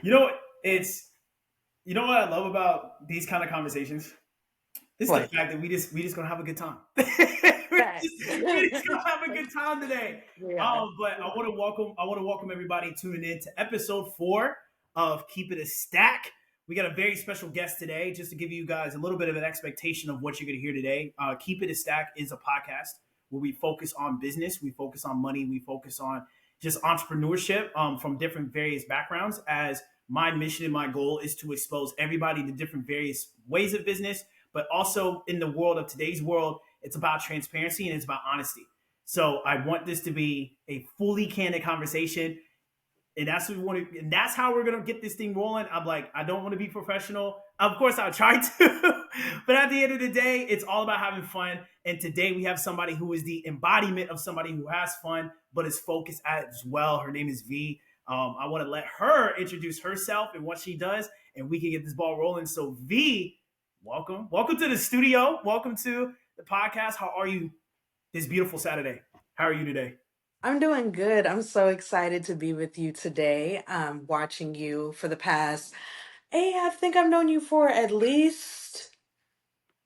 You know what? You know what I love about these kind of conversations? This is the What? fact that we just gonna have a good time. Facts. We just gonna have a good time today. We are. But I want to welcome everybody tuning in to episode 4 of Keep It a Stack. We got a very special guest today, just to give you guys a little bit of an expectation of what you're gonna hear today. Keep It a Stack is a podcast where we focus on business, we focus on money, we focus on just entrepreneurship from different various backgrounds. As my mission and my goal is to expose everybody to different various ways of business, but also in the world of today's world, it's about transparency and it's about honesty. So I want this to be a fully candid conversation, and that's what we want to, and that's how we're gonna get this thing rolling. I'm like, I don't want to be professional. Of course, I'll try to, but at the end of the day, it's all about having fun. And today we have somebody who is the embodiment of somebody who has fun, but is focused as well. Her name is V. I want to let her introduce herself and what she does, and we can get this ball rolling. So V, welcome to the studio. Welcome to the podcast. How are you this beautiful Saturday? How are you today? I'm doing good. I'm so excited to be with you today. Watching you for the past, hey, I think I've known you for at least,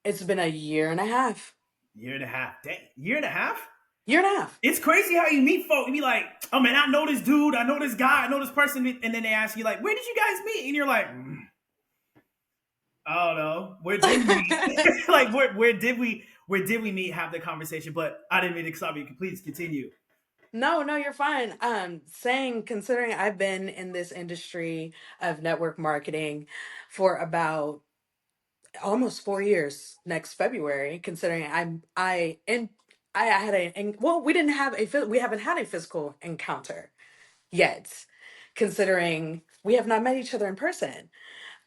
it's been a year and a half. Year and a half. Dang, year and a half? Year and a half. It's crazy how you meet folk. You be like, oh man, I know this dude, I know this guy, I know this person, and then they ask you like, where did you guys meet? And you're like, I don't know, where did we meet? Like, where did we meet? Have the conversation, but I didn't mean to stop you. Please continue. No, no, you're fine. Saying considering I've been in this industry of network marketing for about almost 4 years next February, considering I had well, we didn't have we haven't had a physical encounter yet, considering we have not met each other in person.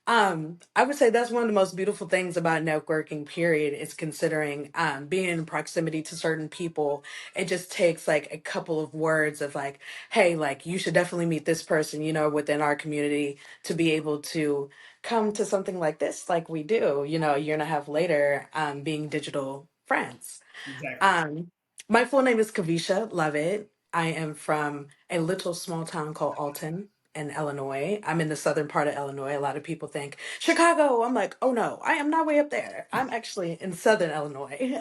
I would say that's one of the most beautiful things about networking, period, is considering being in proximity to certain people. It just takes like a couple of words of like, hey, like you should definitely meet this person, within our community to be able to come to something like this, like we do, a year and a half later, being digital friends. Exactly. Um, my full name is Kavisha Lovett. I am from a little small town called Alton in Illinois. I'm in the southern part of Illinois. A lot of people think Chicago. I'm like, oh no, I am not way up there. I'm actually in southern Illinois,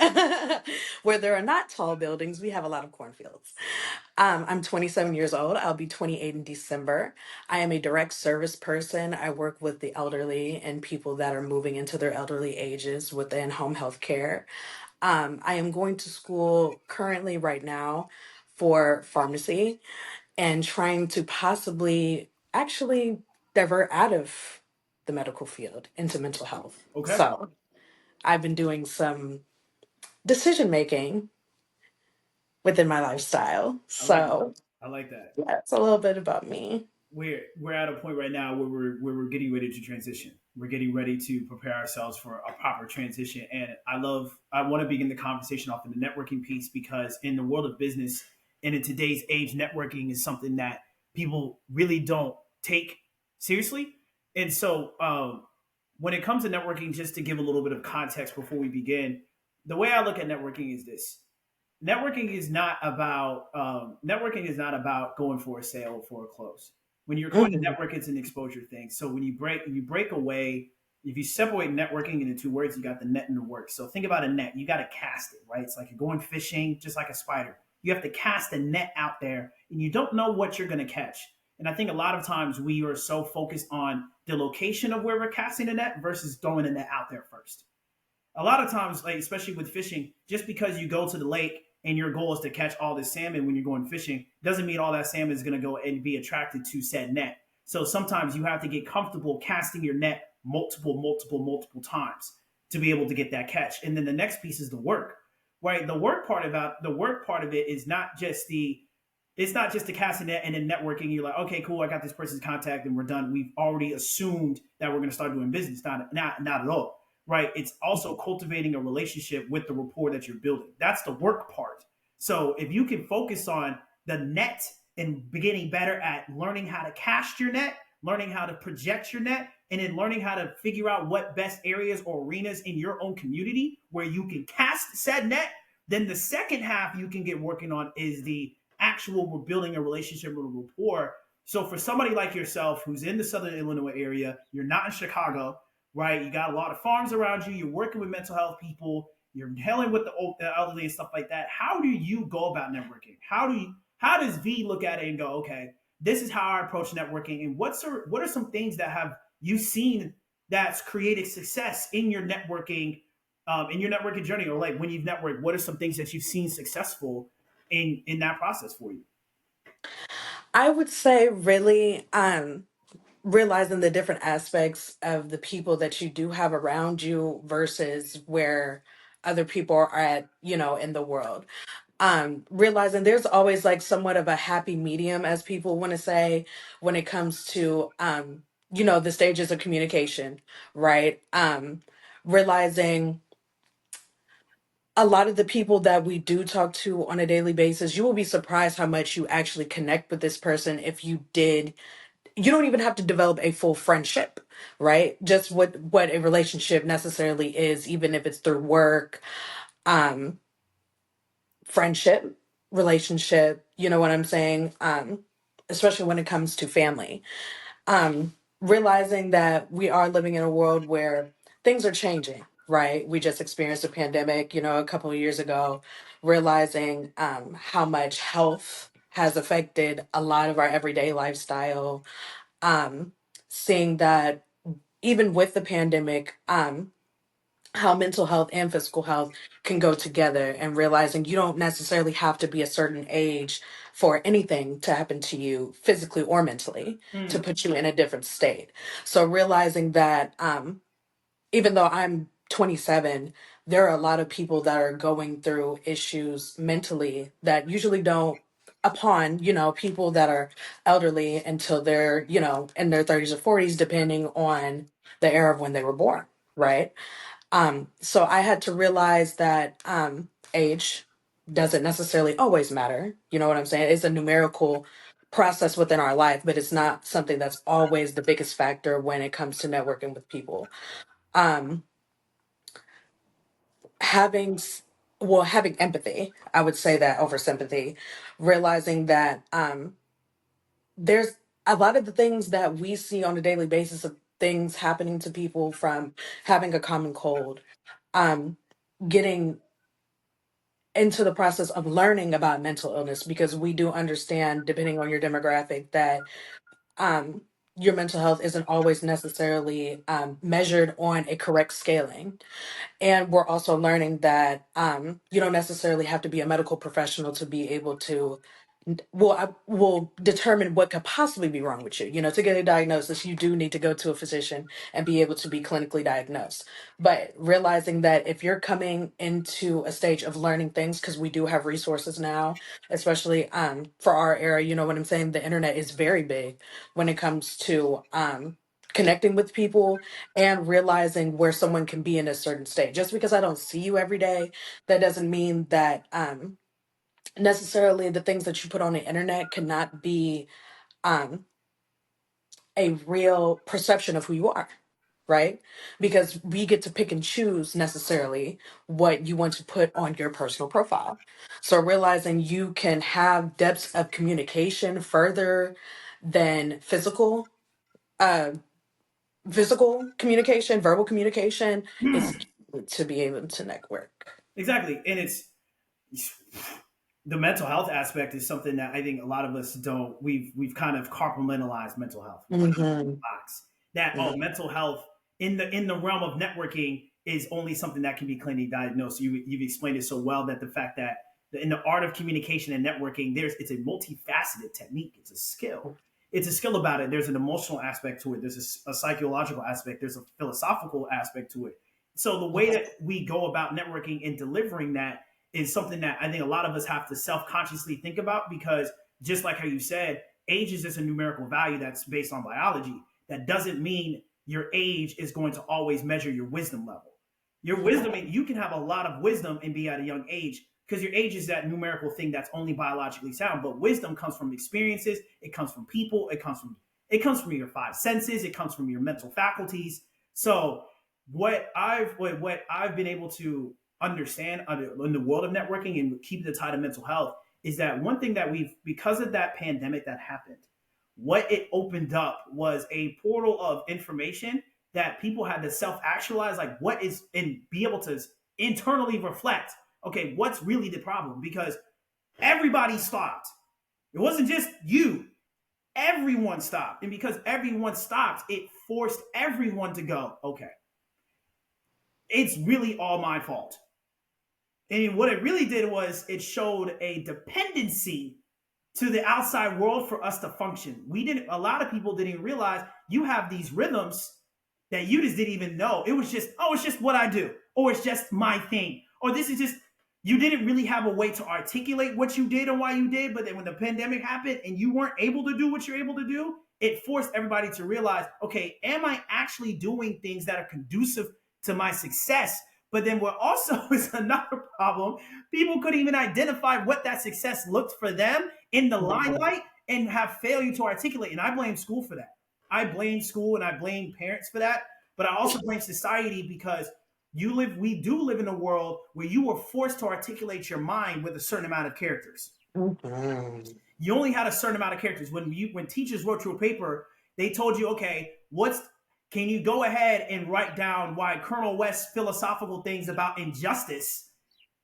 where there are not tall buildings. We have a lot of cornfields. I'm 27 years old. I'll be 28 in December. I am a direct service person. I work with the elderly and people that are moving into their elderly ages within home health care. I am going to school currently right now for pharmacy and trying to possibly actually divert out of the medical field into mental health. Okay. So I've been doing some decision making within my lifestyle. I like that. So I like that. yeah, it's a little bit about me. We're at a point right now where we're getting ready to transition. We're getting ready to prepare ourselves for a proper transition. And I want to begin the conversation off in the networking piece, because in the world of business and in today's age, networking is something that people really don't take seriously. And so when it comes to networking, just to give a little bit of context before we begin, the way I look at networking is this: networking is not about going for a sale or for a close. When you're going to Mhm. network, it's an exposure thing. So when you break away, if you separate networking into two words, you got the net and the work. So think about a net. You got to cast it, right? It's like you're going fishing, just like a spider. You have to cast a net out there, and you don't know what you're going to catch. And I think a lot of times we are so focused on the location of where we're casting the net versus throwing the net out there first. A lot of times, like especially with fishing, just because you go to the lake and your goal is to catch all this salmon when you're going fishing, doesn't mean all that salmon is going to go and be attracted to said net. So sometimes you have to get comfortable casting your net multiple times to be able to get that catch. And then the next piece is the work, right? The work part of it is not just the it's not just the casting net and then networking. You're like, okay, cool, I got this person's contact and we're done. We've already assumed that we're going to start doing business. Not at all, right? It's also cultivating a relationship with the rapport that you're building. That's the work part. So if you can focus on the net and beginning better at learning how to cast your net, learning how to project your net, and then learning how to figure out what best areas or arenas in your own community where you can cast said net, then the second half you can get working on is the actual we're building a relationship with a rapport So for somebody like yourself who's in the Southern Illinois area, you're not in Chicago, right? You got a lot of farms around you. You're working with mental health people. You're dealing with the elderly and stuff like that. How do you go about networking? How does V look at it and go, okay, this is how I approach networking, and what are some things that have you seen that's created success in your networking journey, or like when you've networked, what are some things that you've seen successful in that process for you? I would say really realizing the different aspects of the people that you do have around you versus where other people are at, in the world. Realizing there's always like somewhat of a happy medium, as people want to say, when it comes to the stages of communication, right? Realizing a lot of the people that we do talk to on a daily basis, you will be surprised how much you actually connect with this person if you did. You don't even have to develop a full friendship, right? Just what a relationship necessarily is, even if it's through work, um, friendship, relationship, you know what I'm saying? Especially when it comes to family. Realizing that we are living in a world where things are changing, right? We just experienced a pandemic, a couple of years ago, realizing how much health has affected a lot of our everyday lifestyle. Um, Seeing that even with the pandemic, how mental health and physical health can go together, and realizing you don't necessarily have to be a certain age for anything to happen to you physically or mentally to Mm, put you in a different state. So realizing that even though I'm 27, there are a lot of people that are going through issues mentally that usually don't upon, people that are elderly until they're, in their 30s or 40s, depending on the era of when they were born, right? So I had to realize that age doesn't necessarily always matter. You know what I'm saying? It's a numerical process within our life, but it's not something that's always the biggest factor when it comes to networking with people. Um, having s- having empathy, I would say that over sympathy, realizing that there's a lot of the things that we see on a daily basis of things happening to people, from having a common cold, um, getting into the process of learning about mental illness, because we do understand, depending on your demographic, that um, your mental health isn't always necessarily measured on a correct scaling. And we're also learning that you don't necessarily have to be a medical professional to be able to, well, I will determine what could possibly be wrong with you. To get a diagnosis, you do need to go to a physician and be able to be clinically diagnosed. But realizing that if you're coming into a stage of learning things, because we do have resources now, especially for our era, you know what I'm saying? The internet is very big when it comes to connecting with people and realizing where someone can be in a certain state. Just because I don't see you every day, that doesn't mean that necessarily the things that you put on the internet cannot be um, a real perception of who you are, right? Because we get to pick and choose necessarily what you want to put on your personal profile. So realizing you can have depths of communication further than uh, physical communication, verbal communication is key to be able to network. exactly, and it's the mental health aspect is something that I think a lot of us don't. We've kind of compartmentalized mental health. We put it in Hmm. a box that, oh, mental health in the realm of networking is only something that can be clinically diagnosed. You've explained it so well that the fact that in the art of communication and networking, it's a multifaceted technique. It's a skill. It's a skill about it. There's an emotional aspect to it. There's a psychological aspect. There's a philosophical aspect to it. So the way that we go about networking and delivering that is something that I think a lot of us have to self consciously think about, because just like how you said, age is just a numerical value that's based on biology. That doesn't mean your age is going to always measure your wisdom level. Your wisdom, you can have a lot of wisdom and be at a young age, because your age is that numerical thing that's only biologically sound. But wisdom comes from experiences, it comes from people, it comes from your five senses, it comes from your mental faculties. So what I've been able to understand in the world of networking and keeping the tide of mental health is that one thing that we've, because of that pandemic that happened, what it opened up was a portal of information that people had to self actualize, like what is, and be able to internally reflect, okay, what's really the problem? Because everybody stopped. It wasn't just you, everyone stopped. And because everyone stopped, it forced everyone to go, okay, it's really all my fault. And what it really did was it showed a dependency to the outside world for us to function. We didn't, a lot of people didn't realize you have these rhythms that you just didn't even know. It was just, oh, it's just what I do, or it's just my thing, or this is just, you didn't really have a way to articulate what you did and why you did. But then when the pandemic happened and you weren't able to do what you're able to do, it forced everybody to realize, okay, am I actually doing things that are conducive to my success? But then what also is another problem, people couldn't even identify what that success looked for them in the limelight and have failure to articulate. And I blame school for that. I blame school and I blame parents for that. But I also blame society because we do live in a world where you were forced to articulate your mind with a certain amount of characters. Mhm. You only had a certain amount of characters. When teachers wrote you a paper, they told you, okay, can you go ahead and write down why Colonel West's philosophical things about injustice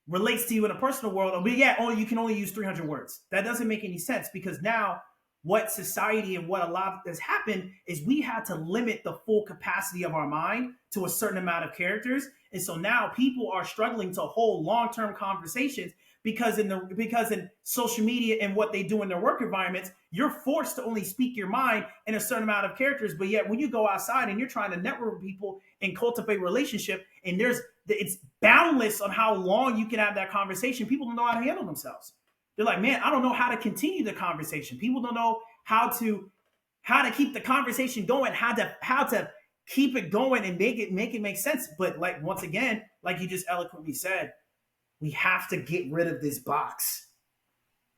relates to you in a personal world? But yeah, you can only use 300 words. That doesn't make any sense, because now what society and what a lot has happened is we had to limit the full capacity of our mind to a certain amount of characters. And so now people are struggling to hold long-term conversations because in social media and what they do in their work environments, you're forced to only speak your mind in a certain amount of characters. But yet when you go outside and you're trying to network with people and cultivate relationship, and it's boundless on how long you can have that conversation, people don't know how to handle themselves. They're like, man, I don't know how to continue the conversation. People don't know how to keep the conversation going, how to keep it going and make it make sense. But like, once again, like you just eloquently said, we have to get rid of this box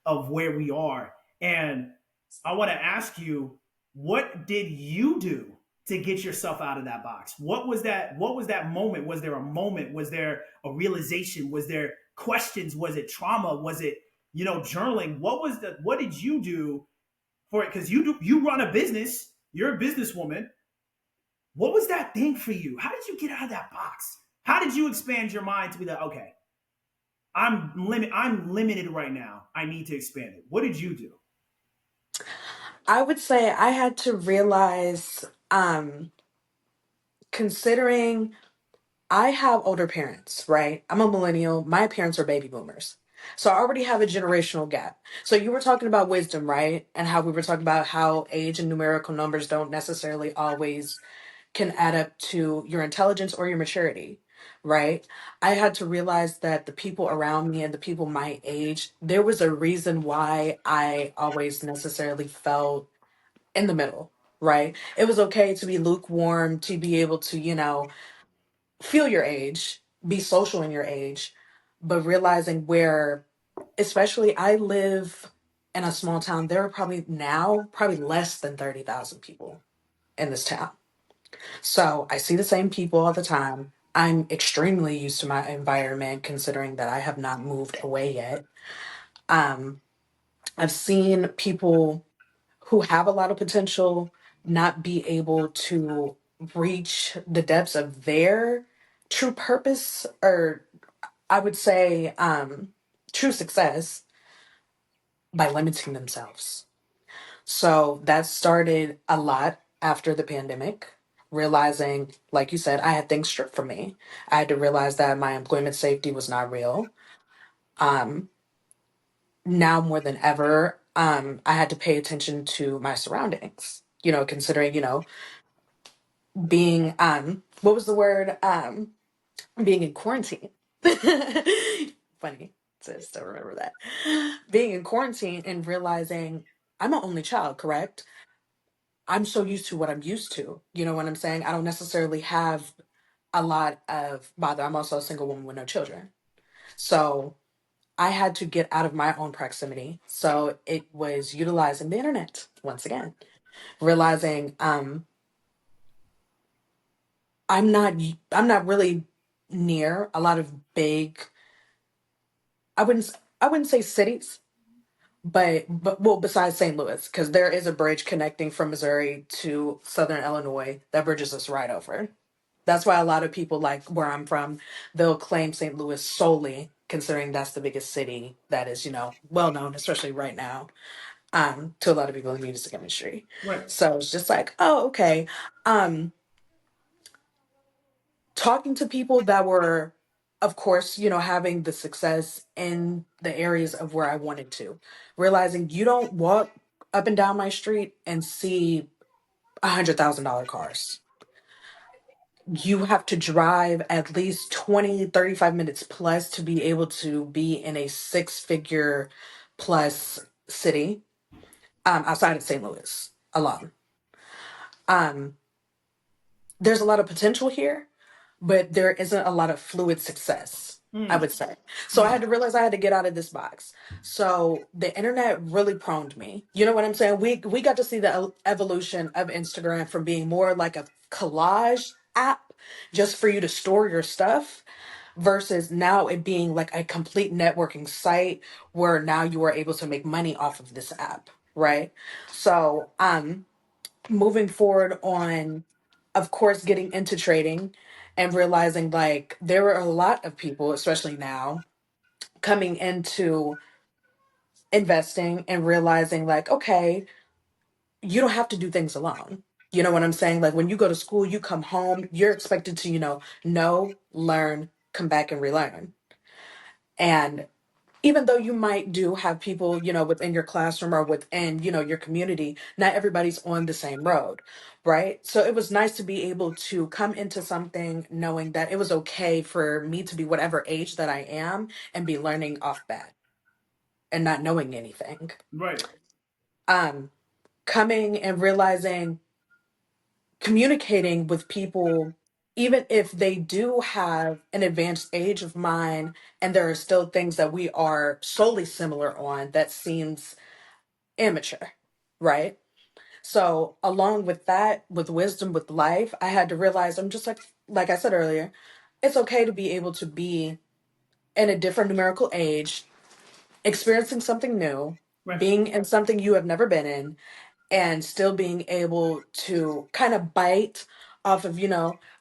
of where we are. And I want to ask you, what did you do to get yourself out of that box? What was that moment? Was there a moment? Was there a realization? Was there questions? Was it trauma? Was it, journaling? What did you do for it? Because you run a business, you're a businesswoman. What was that thing for you? How did you get out of that box? How did you expand your mind to be like, okay, I'm limited right now. I need to expand it. What did you do? I would say I had to realize, considering I have older parents, right? I'm a millennial. My parents are baby boomers. So I already have a generational gap. So you were talking about wisdom, right? And how we were talking about how age and numerical numbers don't necessarily always can add up to your intelligence or your maturity, right? I had to realize that the people around me and the people my age, there was a reason why I always necessarily felt in the middle, right? It was okay to be lukewarm, to be able to, feel your age, be social in your age, but realizing where, especially I live in a small town, there are probably less than 30,000 people in this town. So I see the same people all the time. I'm extremely used to my environment considering that I have not moved away yet. Um, I've seen people who have a lot of potential not be able to reach the depths of their true purpose, or I would say true success, by limiting themselves. So that started a lot after the pandemic, realizing, like you said, I had things stripped from me. I had to realize that my employment safety was not real. Um, Now more than ever, I had to pay attention to my surroundings. Considering, being what was the word? Being in quarantine. Funny to still remember that. Being in quarantine and realizing I'm an only child, correct? I'm so used to what I'm used to. You know what I'm saying? I don't necessarily have a lot of bother. I'm also a single woman with no children. So I had to get out of my own proximity. So it was utilizing the internet once again, realizing I'm not I'm not really near a lot of big, I wouldn't say cities, but well, besides St. Louis, because there is a bridge connecting from Missouri to Southern Illinois that bridges us right over. That's why a lot of people, like where I'm from, they'll claim St. Louis solely, considering that's the biggest city that is, well known, especially right now, to a lot of people in the music industry. Right. So it's just like, oh, okay. Um, Talking to people that were, of course, having the success in the areas of where I wanted to, realizing you don't walk up and down my street and see $100,000 cars. You have to drive at least 20, 35 minutes plus to be able to be in a six-figure plus city, outside of St. Louis alone. Um, there's a lot of potential here, but there isn't a lot of fluid success, I Mm, would say. So I mm, had to realize I had to get out of this box. So the internet really pruned me. You know what I'm saying? We got to see the evolution of Instagram from being more like a collage app just for you to store your stuff versus now it being like a complete networking site where now you are able to make money off of this app, right? So, moving forward on, of course, getting into trading and realizing like there were a lot of people, especially now, coming into investing and realizing like, okay, you don't have to do things alone. You know what I'm saying? Like when you go to school, you come home, you're expected to, know, learn, come back and relearn. And even though you might do have people, within your classroom or within, your community, not everybody's on the same road, right? So it was nice to be able to come into something knowing that it was okay for me to be whatever age that I am and be learning off bat and not knowing anything. right. Um, Coming and realizing communicating with people, even if they do have an advanced age of mine, and there are still things that we are solely similar on that seems immature, right? So, along with that, with wisdom, with life, I had to realize I'm just like I said earlier, it's okay to be able to be in a different numerical age, experiencing something new, Right. being in something you have never been in, and still being able to kind of bite off of,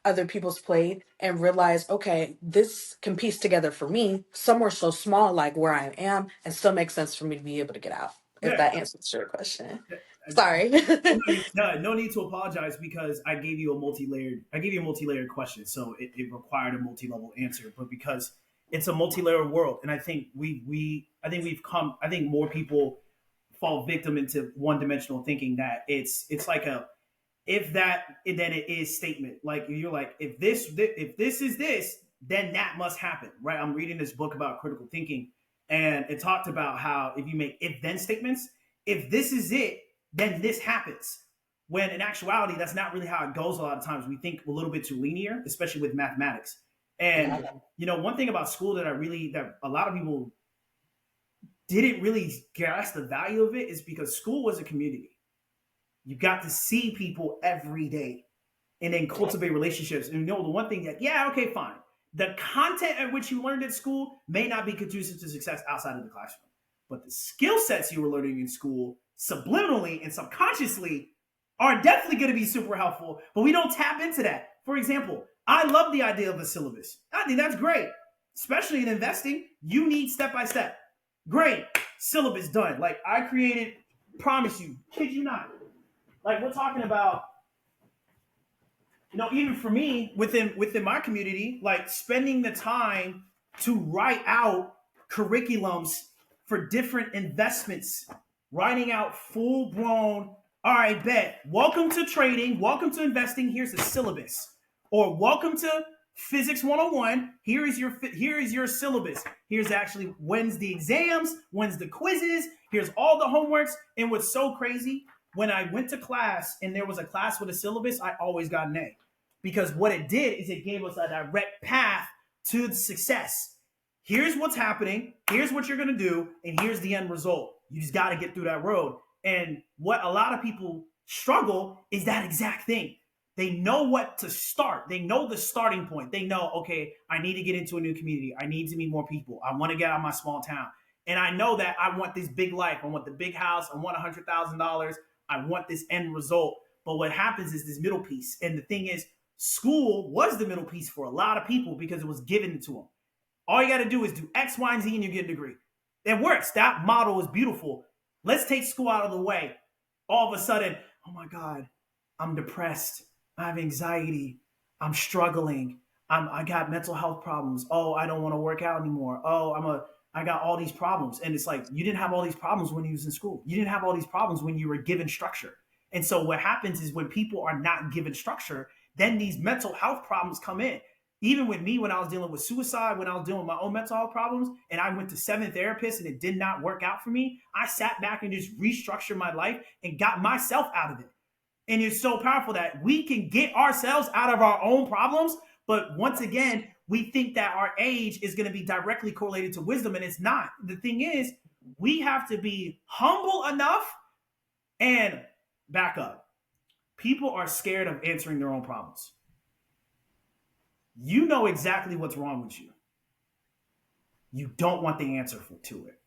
other people's plate and realize, okay, this can piece together for me somewhere so small like where I am and still makes sense for me to be able to get out. If Yeah. that answers your question. Uh, Sorry. no need to apologize because I gave you a multi-layered question, so it required a multi-level answer. But because it's a multi-layered world, and I think more people fall victim into one-dimensional thinking that it's like a if that then it is statement. Like you're like if this is this, then that must happen, right? I'm reading this book about critical thinking, and it talked about how if you make if then statements, if this is it, then this happens. When in actuality, that's not really how it goes. A lot of times, we think a little bit too linear, especially with mathematics. Yeah. And one thing about school that a lot of people didn't really grasp the value of it is because school was a community. You got to see people every day and then cultivate relationships. And the one thing that, yeah, okay, fine. The content at which you learned at school may not be conducive to success outside of the classroom. But the skill sets you were learning in school, subliminally and subconsciously, are definitely going to be super helpful. But we don't tap into that. For example, I love the idea of a syllabus. I think that's great. Especially in investing, you need step by step. Great. Syllabus done. Like I created, promise you, kid you not. Like we're talking about even for me within my community, like spending the time to write out curriculums for different investments, writing out full blown. All right, bet. Welcome to trading. Welcome to investing. Here's the syllabus. Or welcome to physics 101. Here is your syllabus. Here's actually when's the exams, when's the quizzes. Here's all the homeworks. And what's so crazy, when I went to class and there was a class with a syllabus, I always got an A because what it did is it gave us a direct path to success. Here's what's happening, here's what you're going to do, and here's the end result. You just got to get through that road. And what a lot of people struggle is that exact thing. They know what to start. They know the starting point. They know, okay, I need to get into a new community. I need to meet more people. I want to get out of my small town. And I know that I want this big life. I want the big house. I want $100,000. I want this end result. But what happens is this middle piece. And the thing is, school was the middle piece for a lot of people because it was given to them. All you got to do is do X, Y, and Z, and you get a degree. It works. That model is beautiful. Let's take school out of the way. All of a sudden, oh my God, I'm depressed. I have anxiety. I'm struggling. I got mental health problems. Oh, I don't want to work out anymore. Oh, I got all these problems. And it's like, you didn't have all these problems when you was in school. You didn't have all these problems when you were given structure. And so what happens is when people are not given structure, then these mental health problems come in. Even with me, when I was dealing with suicide, when I was dealing with my own mental health problems, and I went to 7 therapists and it did not work out for me, I sat back and just restructured my life and got myself out of it. And it's so powerful that we can get ourselves out of our own problems. But once again, we think that our age is going to be directly correlated to wisdom, and it's not. The thing is, we have to be humble enough and back up. People are scared of answering their own problems. You know exactly what's wrong with you. You don't want the answer to it.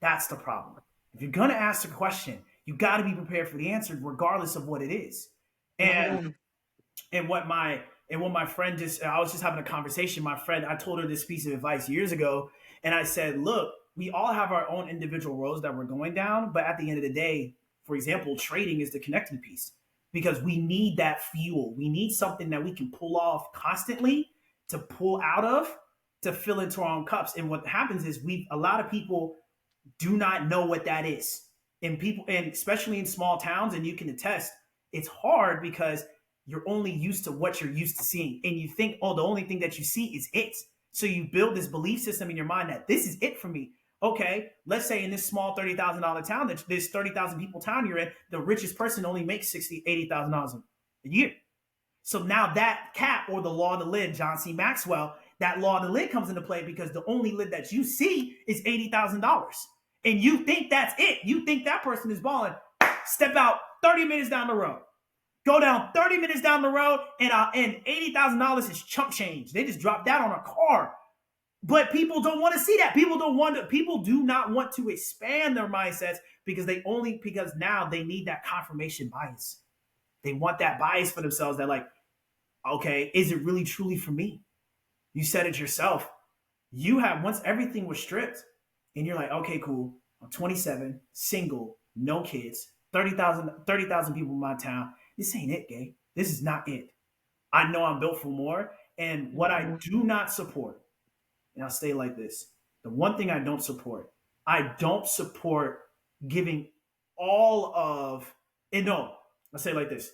That's the problem. If you're going to ask a question, you got to be prepared for the answer, regardless of what it is. And Mhm. and what my friend just I was just having a conversation. My friend, I told her this piece of advice years ago, and I said, look, we all have our own individual roads that we're going down, but at the end of the day, for example, trading is the connecting piece because we need that fuel. We need something that we can pull off constantly to pull out of to fill into our own cups. And what happens is we a lot of people do not know what that is. And people, and especially in small towns, and you can attest, it's hard because you're only used to what you're used to seeing. And you think, oh, the only thing that you see is it. So you build this belief system in your mind that this is it for me. Okay, let's say in this small $30,000 town, that this 30,000 people town you're in, the richest person only makes $60,000, $80,000 a year. So now that cap or the law of the lid, John C. Maxwell, that law of the lid comes into play because the only lid that you see is $80,000. And you think that's it. You think that person is balling. Step out 30 minutes down the road. Go down 30 minutes down the road, and $80,000 is chump change. They just dropped that on a car. But people don't want to see that. People do not want to expand their mindsets because now they need that confirmation bias. They want that bias for themselves that, like, okay, is it really truly for me? You said it yourself. You have, once everything was stripped, and you're like, okay, cool. I'm 27, single, no kids, 30,000 people in my town. This ain't it, gay. This is not it. I know I'm built for more. And what I Mhm. do not support, and I'll say it like this, the one thing I don't support giving all of, and no, I'll say it like this.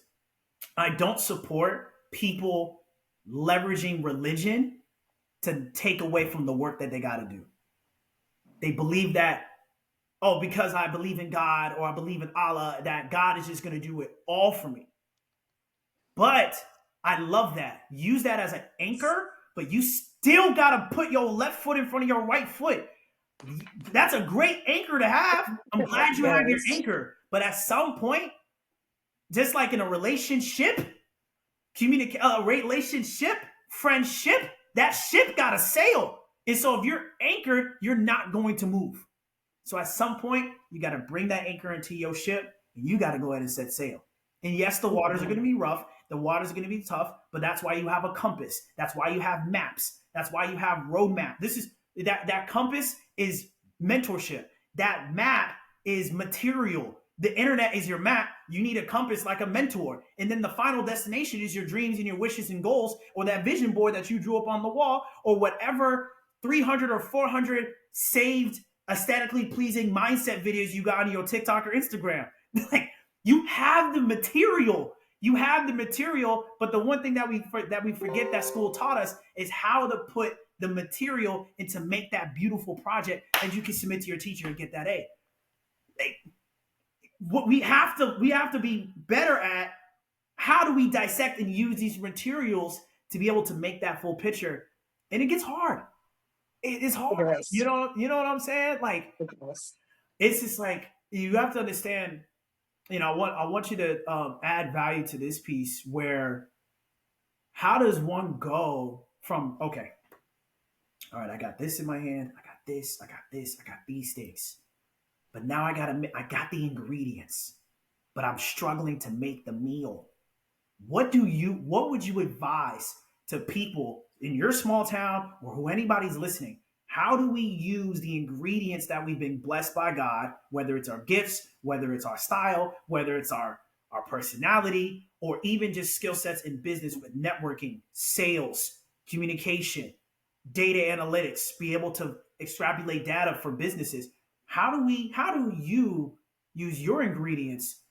I don't support people leveraging religion to take away from the work that they got to do. They believe that, oh, because I believe in God or I believe in Allah, that God is just going to do it all for me. But I love that. Use that as an anchor, but you still got to put your left foot in front of your right foot. That's a great anchor to have. I'm glad you have your Yes. anchor. But at some point, just like in a relationship, relationship, friendship, that ship got to sail. And so if you're anchored, you're not going to move. So at some point, you got to bring that anchor into your ship and you got to go ahead and set sail. And yes, the waters are going to be rough. The waters are going to be tough, but that's why you have a compass. That's why you have maps. That's why you have roadmap. This is that compass is mentorship. That map is material. The internet is your map. You need a compass like a mentor. And then the final destination is your dreams and your wishes and goals, or that vision board that you drew up on the wall, or whatever 300 or 400 saved aesthetically pleasing mindset videos you got on your TikTok or Instagram. Like, you have the material. You have the material, but the one thing that we forget that school taught us is how to put the material and to make that beautiful project that you can submit to your teacher and get that A. Like, what we have to be better at, how do we dissect and use these materials to be able to make that full picture? And it gets hard. It is hard. Yes. You know what I'm saying? Like, Yes. it's just like you have to understand. I want you to add value to this piece where how does one go from, okay, all right, I got this in my hand, I got this, I got this, I got these things. But now I got the ingredients, but I'm struggling to make the meal. What would you advise to people in your small town or who anybody's listening? How do we use the ingredients that we've been blessed by God, whether it's our gifts, whether it's our style, whether it's our personality, or even just skill sets in business with networking, sales, communication, data analytics, be able to extrapolate data for businesses. How do you use your ingredients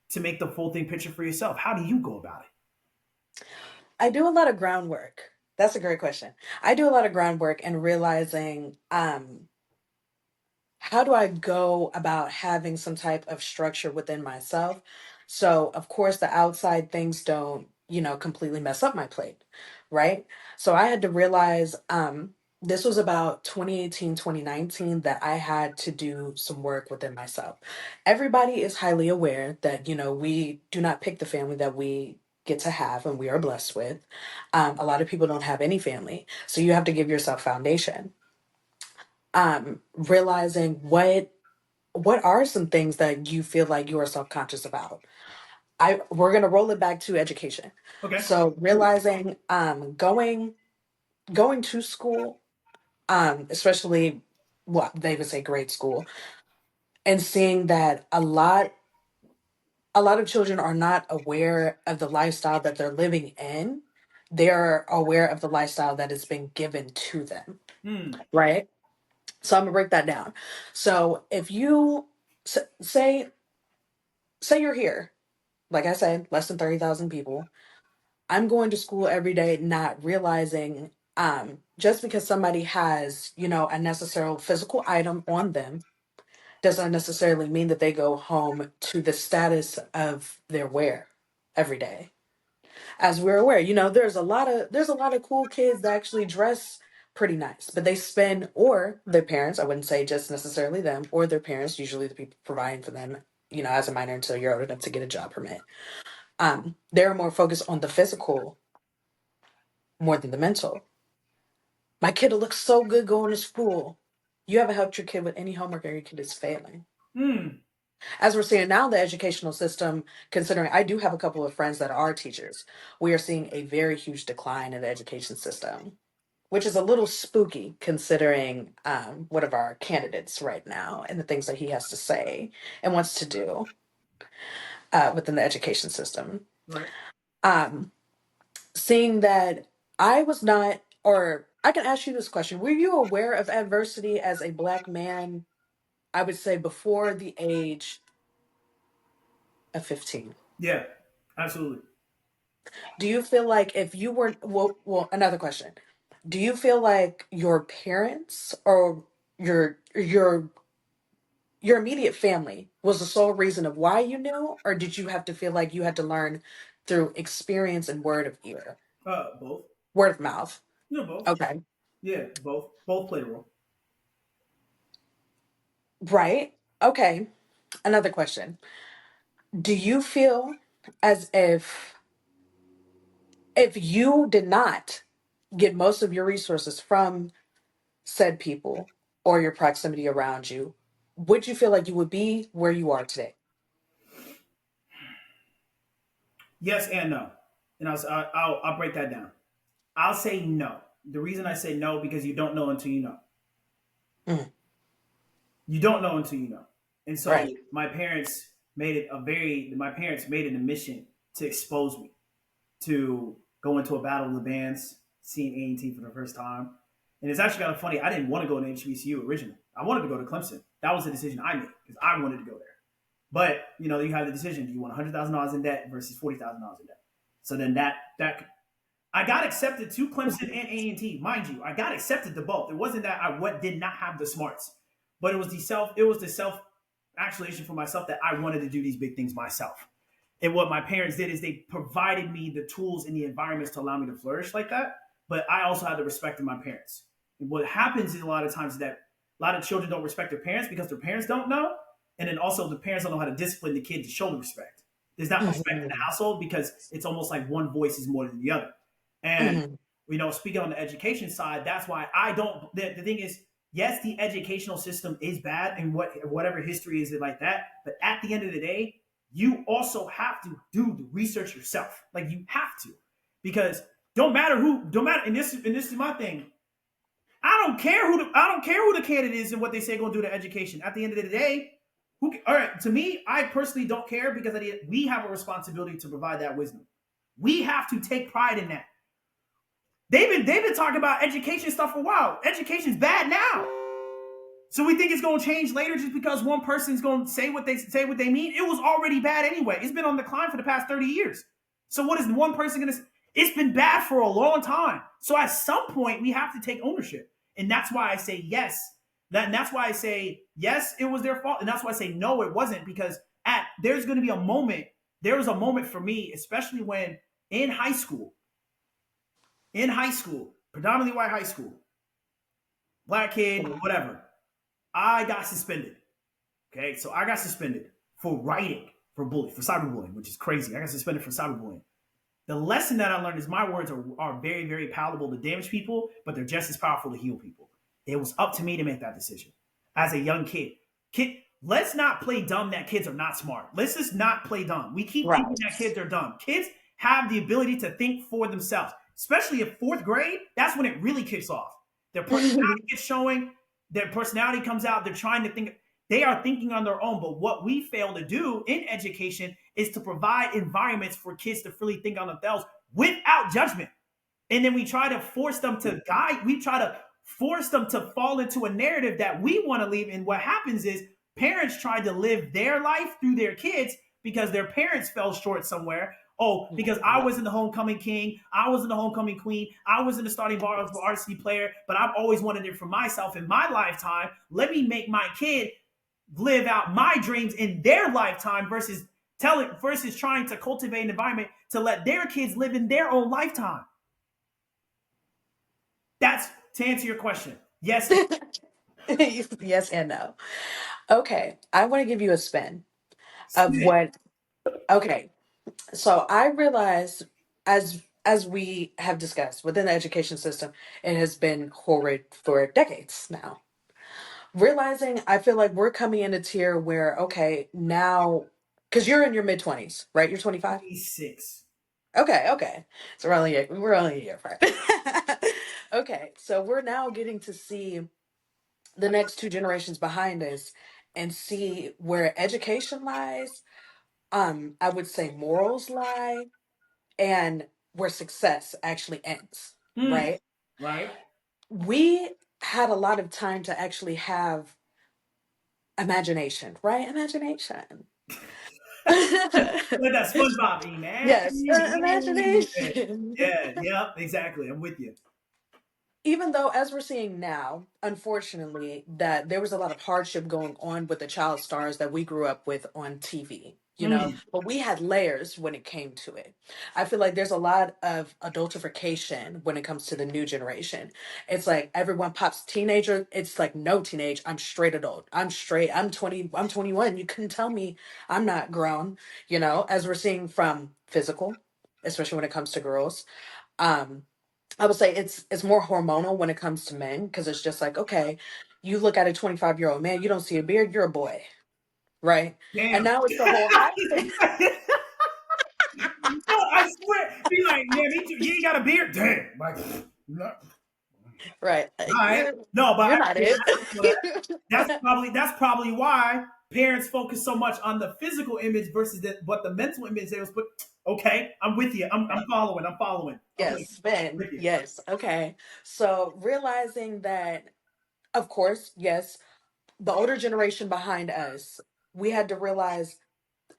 to make the full thing picture for yourself? How do you go about it? I do a lot of groundwork. That's a great question. I do a lot of groundwork and realizing how do I go about having some type of structure within myself? So, of course, the outside things don't, completely mess up my plate, right? So, I had to realize this was about 2018, 2019 that I had to do some work within myself. Everybody is highly aware that, we do not pick the family that we get to have and we are blessed with. A lot of people don't have any family. So, you have to give yourself foundation. Realizing what are some things that you feel like you are self-conscious about. We're going to roll it back to education. Okay. So realizing going to school, especially what they would say grade school, and seeing that a lot of children are not aware of the lifestyle that they're living in. They're aware of the lifestyle that has been given to them, Hmm. right? So I'm gonna break that down. So if you say you're here, like I said, less than 30,000 people. I'm going to school every day, not realizing just because somebody has, a necessary physical item on them doesn't necessarily mean that they go home to the status of their wear every day. As we're aware, there's a lot of cool kids that actually dress pretty nice, but they spend or their parents, I wouldn't say just necessarily them, or their parents, usually the people providing for them, as a minor until you're old enough to get a job permit. They're more focused on the physical more than the mental. My kid will look so good going to school. You haven't helped your kid with any homework, or your kid is failing. Hmm. As we're seeing now, the educational system, considering I do have a couple of friends that are teachers, we are seeing a very huge decline in the education system, which is a little spooky considering one of our candidates right now and the things that he has to say and wants to do within the education system. Right. Um, Seeing that I was not, or I can ask you this question. Were you aware of adversity as a Black man, I would say before the age of 15? Yeah. Absolutely. Do you feel like if you were, another question. Do you feel like your parents or your immediate family was the sole reason of why you knew, or did you have to feel like you had to learn through experience and Both. word of mouth? No, both. Okay. Yeah, both. Both played a role. Right. Okay. Another question. Do you feel as if you did not get most of your resources from said people or your proximity around you, would you feel like you would be where you are today? Yes and no. And I'll break that down. I'll say no. The reason I say no because you don't know until you know. Mhm. You don't know until you know. And so Right. my parents made it a mission to expose me to go into a battle of the bands, seeing A&T for the first time. And it's actually kind of funny. I didn't want to go to HBCU originally. I wanted to go to Clemson. That was the decision I made because I wanted to go there. But you have the decision: do you want $100,000 in debt versus $40,000 in debt? So then that I got accepted to Clemson and A&T, mind you. I got accepted to both. It wasn't that I did not have the smarts, but it was the self actualization for myself that I wanted to do these big things myself. And what my parents did is they provided me the tools and the environments to allow me to flourish like that. But I also had the respect of my parents. And what happens is a lot of times that a lot of children don't respect their parents because their parents don't know. And then also the parents don't know how to discipline the kid to show the respect. There's not respect in the Mhm. household because it's almost like one voice is more than the other. And Mhm. speaking on the education side, that's why I don't. The thing is, yes, the educational system is bad and whatever history is it like that. But at the end of the day, you also have to do the research yourself. Like you have to, because don't matter. And this is my thing. I don't care who the candidate is and what they say going to do to education. At the end of the day, all right, to me, I personally don't care because we have a responsibility to provide that wisdom. We have to take pride in that. They've been talking about education stuff for a while. Education's bad now. So we think it's going to change later just because one person's going to say what they mean. It was already bad anyway. It's been on decline for the past 30 years. So what is one person going to say? It's been bad for a long time. So at some point we have to take ownership. And that's why I say yes. That's why I say yes, it was their fault. And that's why I say no, it wasn't, because there's going to be a moment. There was a moment for me, especially when in high school, predominantly white high school, black kid, whatever. I got suspended. Okay, so I got suspended for writing for cyberbullying, which is crazy. I got suspended for cyberbullying. The lesson that I learned is my words are very, very palatable to damage people, but they're just as powerful to heal people. It was up to me to make that decision as a young kid. Let's not play dumb that kids are not smart. Let's just not play dumb. We keep thinking Right. that kids are dumb. Kids have the ability to think for themselves, especially in fourth grade. That's when it really kicks off. Their personality gets showing. Their personality comes out. They're trying to think. They are thinking on their own. But what we fail to do in education is to provide environments for kids to freely think on themselves without judgment. And then we try to force them to guide. We try to force them to fall into a narrative that we want to leave. And what happens is parents try to live their life through their kids because their parents fell short somewhere. Oh, because I wasn't the homecoming king, I wasn't the homecoming queen, I wasn't the starting varsity player, but I've always wanted it for myself in my lifetime. Let me make my kid live out my dreams in their lifetime versus trying to cultivate an environment to let their kids live in their own lifetime. That's to answer your question. Yes. Yes and no. Okay, I want to give you a spin of Spit. what. Okay, so I realized, as we have discussed within the education system, it has been horrid for decades now. Realizing, I feel like we're coming in a tier where, okay, now, because you're in your mid 20s, right? You're 25. 26. Okay, okay. So we're only a year apart. Okay, so we're now getting to see the next two generations behind us and see where education lies. I would say morals lie, and where success actually ends. Mm, Right? right. We had a lot of time to actually have imagination, right? Imagination. Like that SpongeBob, imagine. Yes, Yeah, imagination. yeah, yep, exactly. I'm with you. Even though, as we're seeing now, unfortunately, that there was a lot of hardship going on with the child stars that we grew up with on TV, Mm, but we had layers when it came to it. I feel like there's a lot of adultification when it comes to the new generation. It's like everyone pops teenager. It's like, no, teenage, I'm straight adult. I'm straight. I'm 20. I'm 21. You couldn't tell me I'm not grown, as we're seeing from physical, especially when it comes to girls. Um, I would say it's more hormonal when it comes to men, because it's just like, okay, you look at a 25-year-old man, you don't see a beard, you're a boy, right? And damn. now it's the whole hot thing. No, I swear. Be like, yeah, me too. You ain't got a beard? Damn. Like, no. All Right. right. You're No, but you're not yeah, it. I feel that. That's probably why parents focus so much on the physical image versus the mental image they was put. Okay, I'm with you. I'm following. I'm following. Okay, Yes, Ben. with you. Yes. Okay. So realizing that, of course, yes, the older generation behind us, we had to realize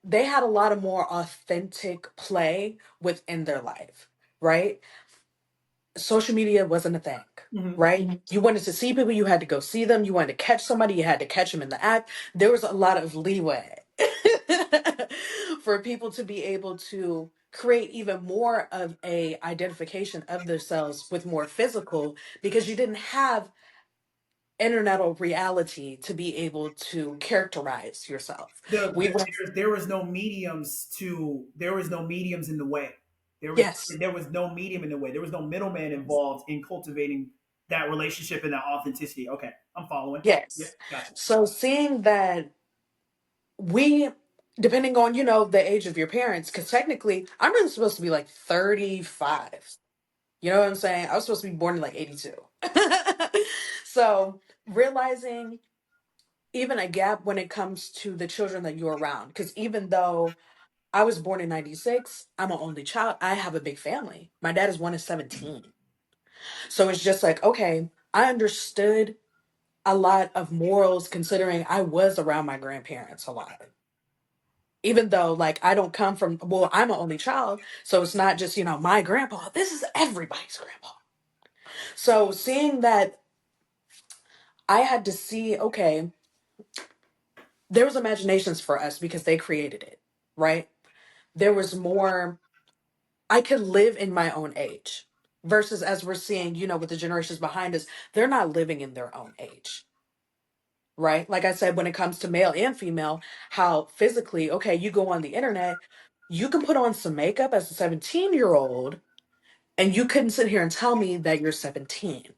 they had a lot of more authentic play within their life, right? Social media wasn't a thing, Mhm. right? You wanted to see people, you had to go see them. You wanted to catch somebody, you had to catch them in the act. There was a lot of leeway for people to be able to create even more of a identification of themselves with more physical, because you didn't have internet or reality to be able to characterize yourself. We went, There was no mediums in the way. yes, There was no medium in the way. There was no middleman involved in cultivating. that relationship and that authenticity. Okay, I'm following. Yep, Yes. gotcha. So seeing that we, depending on, the age of your parents, because technically I'm really supposed to be like 35. You know what I'm saying? I was supposed to be born in like 82. So realizing even a gap when it comes to the children that you're around. Because even though I was born in 96, I'm an only child, I have a big family. My dad is one of 17. So it's just like, okay, I understood a lot of morals considering I was around my grandparents a lot. Even though, like, I don't come from, well, I'm an only child. So it's not just, my grandpa. This is everybody's grandpa. So seeing that, I had to see, okay, there was imaginations for us because they created it, right? There was more, I could live in my own age versus as we're seeing, with the generations behind us, they're not living in their own age, right? Like I said, when it comes to male and female, how physically, okay, you go on the internet, you can put on some makeup as a 17-year-old and you couldn't sit here and tell me that you're 17,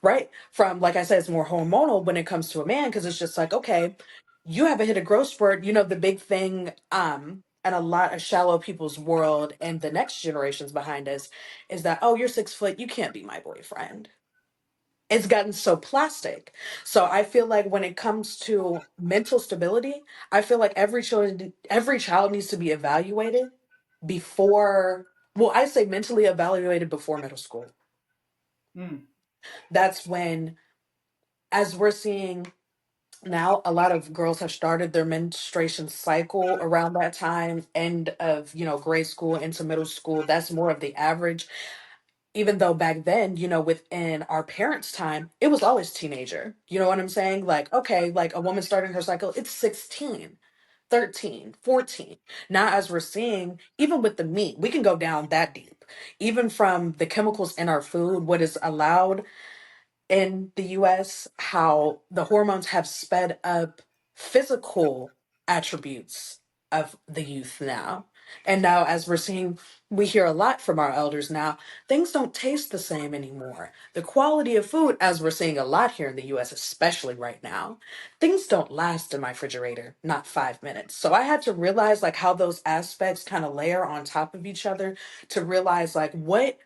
right? From, like I said, it's more hormonal when it comes to a man because it's just like, okay, you haven't hit a growth spurt. The big thing, and a lot of shallow people's world and the next generations behind us is that, oh, you're 6 foot, you can't be my boyfriend. It's gotten so plastic. So I feel like when it comes to mental stability, I feel like every child needs to be evaluated before, well, I say mentally evaluated before middle school. Mm. That's when, as we're seeing now, a lot of girls have started their menstruation cycle around that time, end of, grade school into middle school. That's more of the average. Even though back then, within our parents' time, it was always teenager. You know what I'm saying? Like, okay, like a woman starting her cycle, it's 16, 13, 14. Now, as we're seeing, even with the meat, we can go down that deep. Even from the chemicals in our food, what is allowed in the US, how the hormones have sped up physical attributes of the youth now. And now, as we're seeing, we hear a lot from our elders now, things don't taste the same anymore. The quality of food, as we're seeing a lot here in the US, especially right now, things don't last in my refrigerator, not 5 minutes. So I had to realize like how those aspects kind of layer on top of each other to realize like what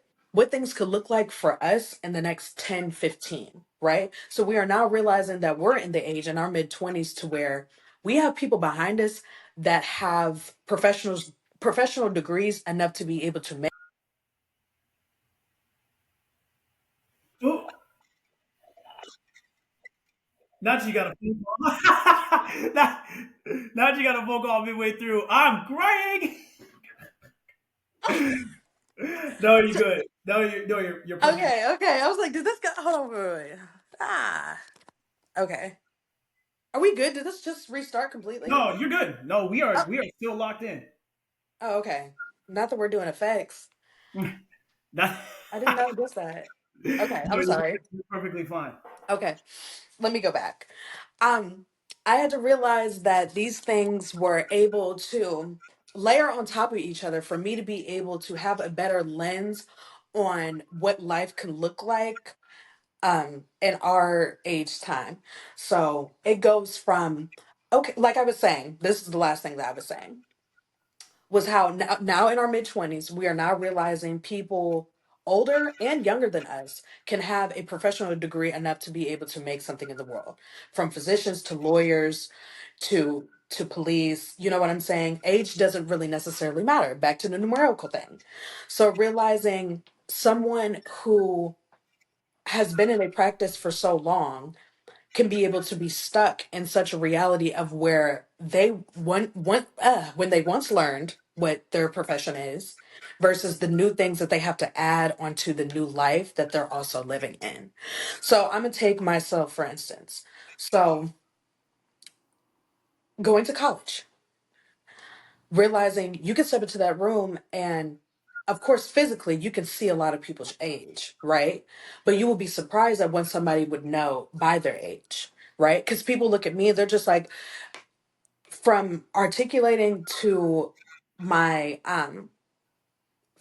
things could look like for us in the next 10, 15, right? So we are now realizing that we're in the age in our mid 20s to where we have people behind us that have professional degrees enough to be able to make. Ooh, now that you got a phone call. now, now that you got a phone call midway through, I'm crying. No, you're good. No, you're perfect. Okay, okay. I was like, did this go? Hold on, wait, wait. Ah, okay. Are we good? Did this just restart completely? No, you're good. No, we Oh, are we are still locked in. oh, okay. Not that we're doing effects. Not, I didn't notice that. Okay, no, I'm sorry. you're perfectly fine. Okay, let me go back. Um, I had to realize that these things were able to layer on top of each other for me to be able to have a better lens on what life can look like in our age time. So it goes from, okay, like I was saying, this is the last thing that I was saying, was how now in our mid 20s, we are now realizing people older and younger than us can have a professional degree enough to be able to make something in the world, from physicians to lawyers to police. You know what I'm saying? Age doesn't really necessarily matter. Back to the numerical thing. So realizing someone who has been in a practice for so long can be able to be stuck in such a reality of where they when they once learned what their profession is versus the new things that they have to add onto the new life that they're also living in. So I'm gonna take myself for instance. So going to college, realizing you can step into that room and of course physically you can see a lot of people's age, right? But you will be surprised at when somebody would know by their age, right? Because people look at me, they're just like, from articulating to my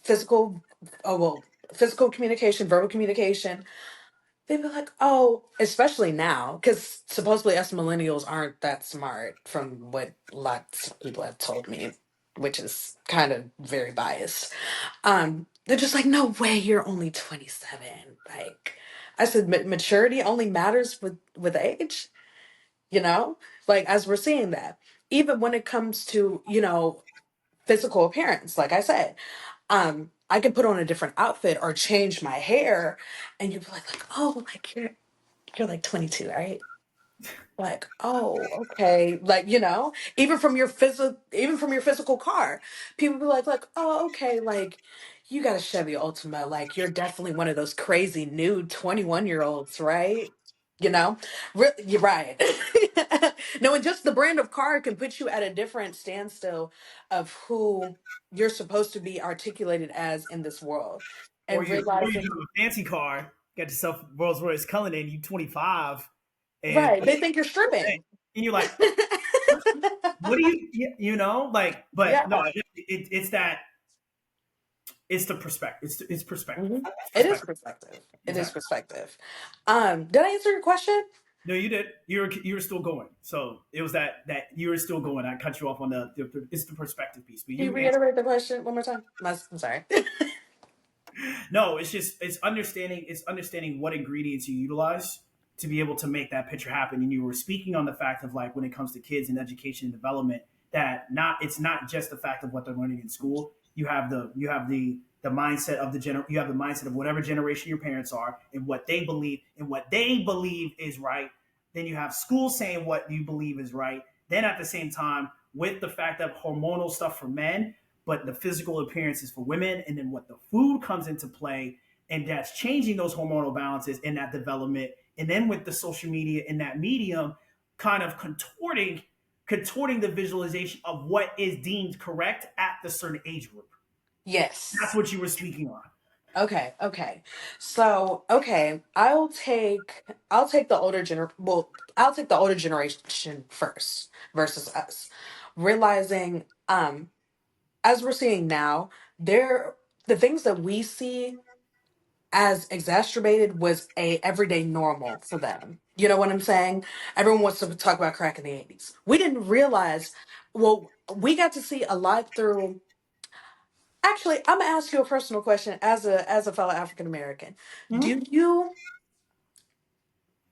physical, oh well, physical communication, verbal communication, they'd be like, oh, especially now, because supposedly us millennials aren't that smart, from what lots of people have told me, which is kind of very biased. They're just like, no way, you're only 27. Like, I said, maturity only matters with age, you know? Like, as we're seeing that, even when it comes to, physical appearance, like I said, I can put on a different outfit or change my hair, and you'd be like, oh, like you're like 22, right? Like, oh, okay. Like, even from your physical car, people be like, oh, okay, like you got a Chevy Ultima, like you're definitely one of those crazy new 21-year-olds, right? You know? You're right. No, and just the brand of car can put you at a different standstill of who you're supposed to be articulated as in this world. And Or you realizing, have a fancy car, got yourself Rolls Royce Cullinan, you 25, and right, they think you're and stripping. you're like, what do like? But no, Yeah. it's that it's the perspective. It's perspective. Hmm. It's It is perspective. perspective. It is Exactly. perspective. Did I answer your question? No, you did. You were still going. So it was that you were still going. I cut you off on it's the perspective piece, but Can you you answered. reiterate the question one more time? I'm sorry. No, it's just it's understanding what ingredients you utilize to be able to make that picture happen. And you were speaking on the fact of like when it comes to kids and education and development, that not it's not just the fact of what they're learning in school. You have the mindset of you have the mindset of whatever generation your parents are and what they believe is right. Then you have school saying what you believe is right. Then at the same time, with the fact that hormonal stuff for men, but the physical appearances for women, and then what the food comes into play, and that's changing those hormonal balances in that development, and then with the social media in that medium, kind of contorting the visualization of what is deemed correct at the certain age group. That's Yes. what you were speaking on. Okay, okay. So, okay, I'll take the I'll take the older generation first versus us. Realizing as we're seeing now, there the things that we see as exacerbated was a everyday normal for them. You know what I'm saying? Everyone wants to talk about crack in the 80s. We didn't realize, well, we got to see a lot through. Actually, I'm gonna ask you a personal question as a fellow African American. Mhm. Do you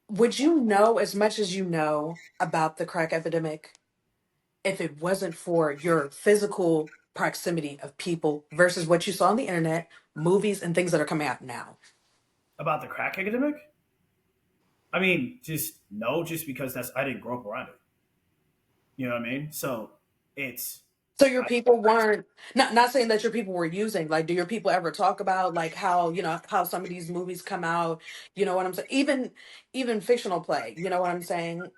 Would you know as much as you know about the crack epidemic if it wasn't for your physical proximity of people versus what you saw on the internet, movies, and things that are coming out now? About the crack epidemic, I mean, just no, just because that's I didn't grow up around it. You know what I mean? So it's So your I, people weren't, not saying that your people were using, like, do your people ever talk about like how, how some of these movies come out, you know what I'm saying? Even fictional play, you know what I'm saying?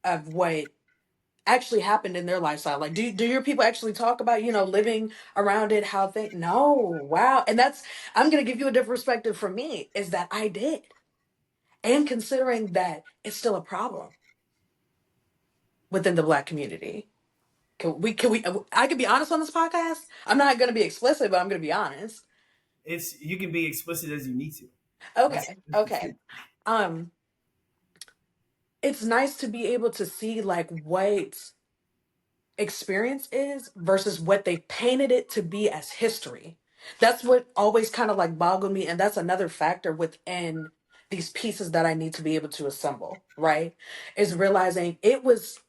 Of what actually happened in their lifestyle. Like, do your people actually talk about, living around it, how they no, wow. And that's, I'm gonna give you a different perspective from me, is that I did. And considering that it's still a problem within the black community. Can we I can be honest on this podcast? I'm not gonna be explicit, but I'm gonna be honest. it's you can be explicit as you need to. That's, Okay, that's the okay. truth. Um, it's nice to be able to see like what experience is versus what they painted it to be as history. That's what always kind of like boggled me, and that's another factor within these pieces that I need to be able to assemble, right? Is realizing it was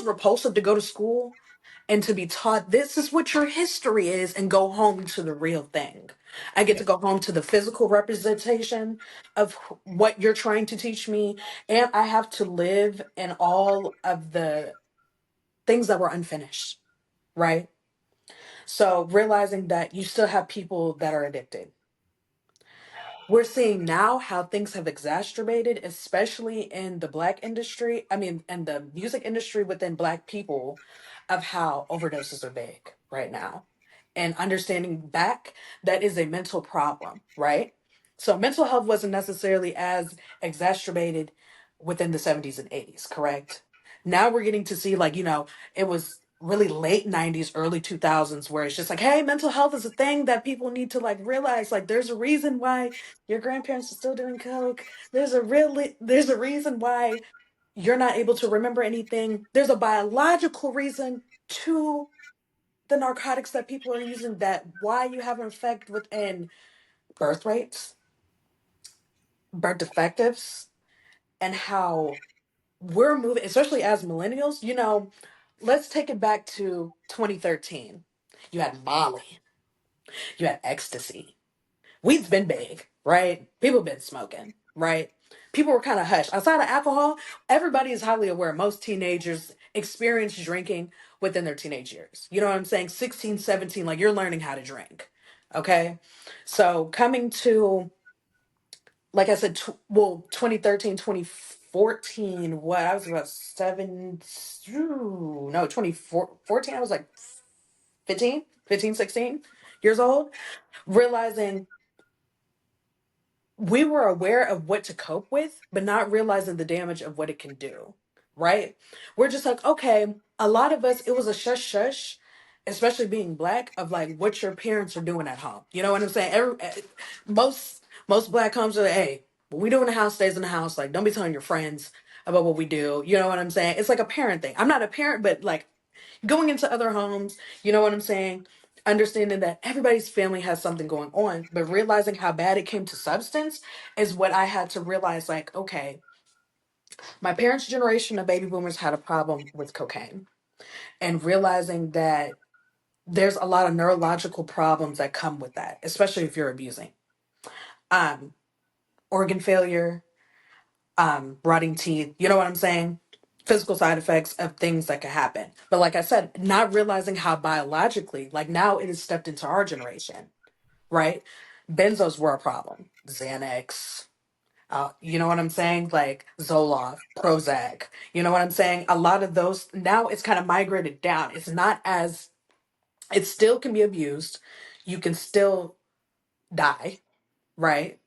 repulsive to go to school and to be taught this is what your history is and go home to the real thing. I get Yeah, to go home to the physical representation of what you're trying to teach me, and I have to live in all of the things that were unfinished, right? So realizing that you still have people that are addicted. We're seeing now how things have exacerbated, especially in the black industry. I mean, and the music industry within black people, of how overdoses are big right now. And understanding back that is a mental problem, right? So mental health wasn't necessarily as exacerbated within the 70s and 80s, correct? Now we're getting to see, like, it was. really late 90s, early 2000s, where it's just like, hey, mental health is a thing that people need to like realize. Like, there's a reason why your grandparents are still doing coke. There's a reason why you're not able to remember anything. There's a biological reason to the narcotics that people are using, that why you have an effect within birth rates, birth defectives, and how we're moving, especially as millennials. Let's take it back to 2013. You had Molly, you had ecstasy. Weed's been big, right? People been smoking, right? People were kind of hushed. Outside of alcohol, everybody is highly aware. Most teenagers experience drinking within their teenage years. You know what I'm saying? 16, 17, like you're learning how to drink. Okay. So coming to, like I said, 2013, 2014. What? I was about no, 2014, I was like 15, 16 years old, realizing we were aware of what to cope with, but not realizing the damage of what it can do. Right? We're just like, okay, a lot of us, it was a shush shush, especially being black, of like what your parents are doing at home. You know what I'm saying? Most black homes are like, hey, what we do in the house stays in the house. Like, don't be telling your friends about what we do. You know what I'm saying? It's like a parent thing. I'm not a parent, but like going into other homes, you know what I'm saying? Understanding that everybody's family has something going on, but realizing how bad it came to substance is what I had to realize. Like, okay, my parents' generation of baby boomers had a problem with cocaine, and realizing that there's a lot of neurological problems that come with that, especially if you're abusing. Um, Organ failure, rotting teeth, you know what I'm saying? Physical side effects of things that can happen. But like I said, not realizing how biologically, like now it has stepped into our generation, right? Benzos were a problem. Xanax, you know what I'm saying? Like Zoloft, Prozac, you know what I'm saying? A lot of those, now it's kind of migrated down. It's not as, it still can be abused. You can still die, right?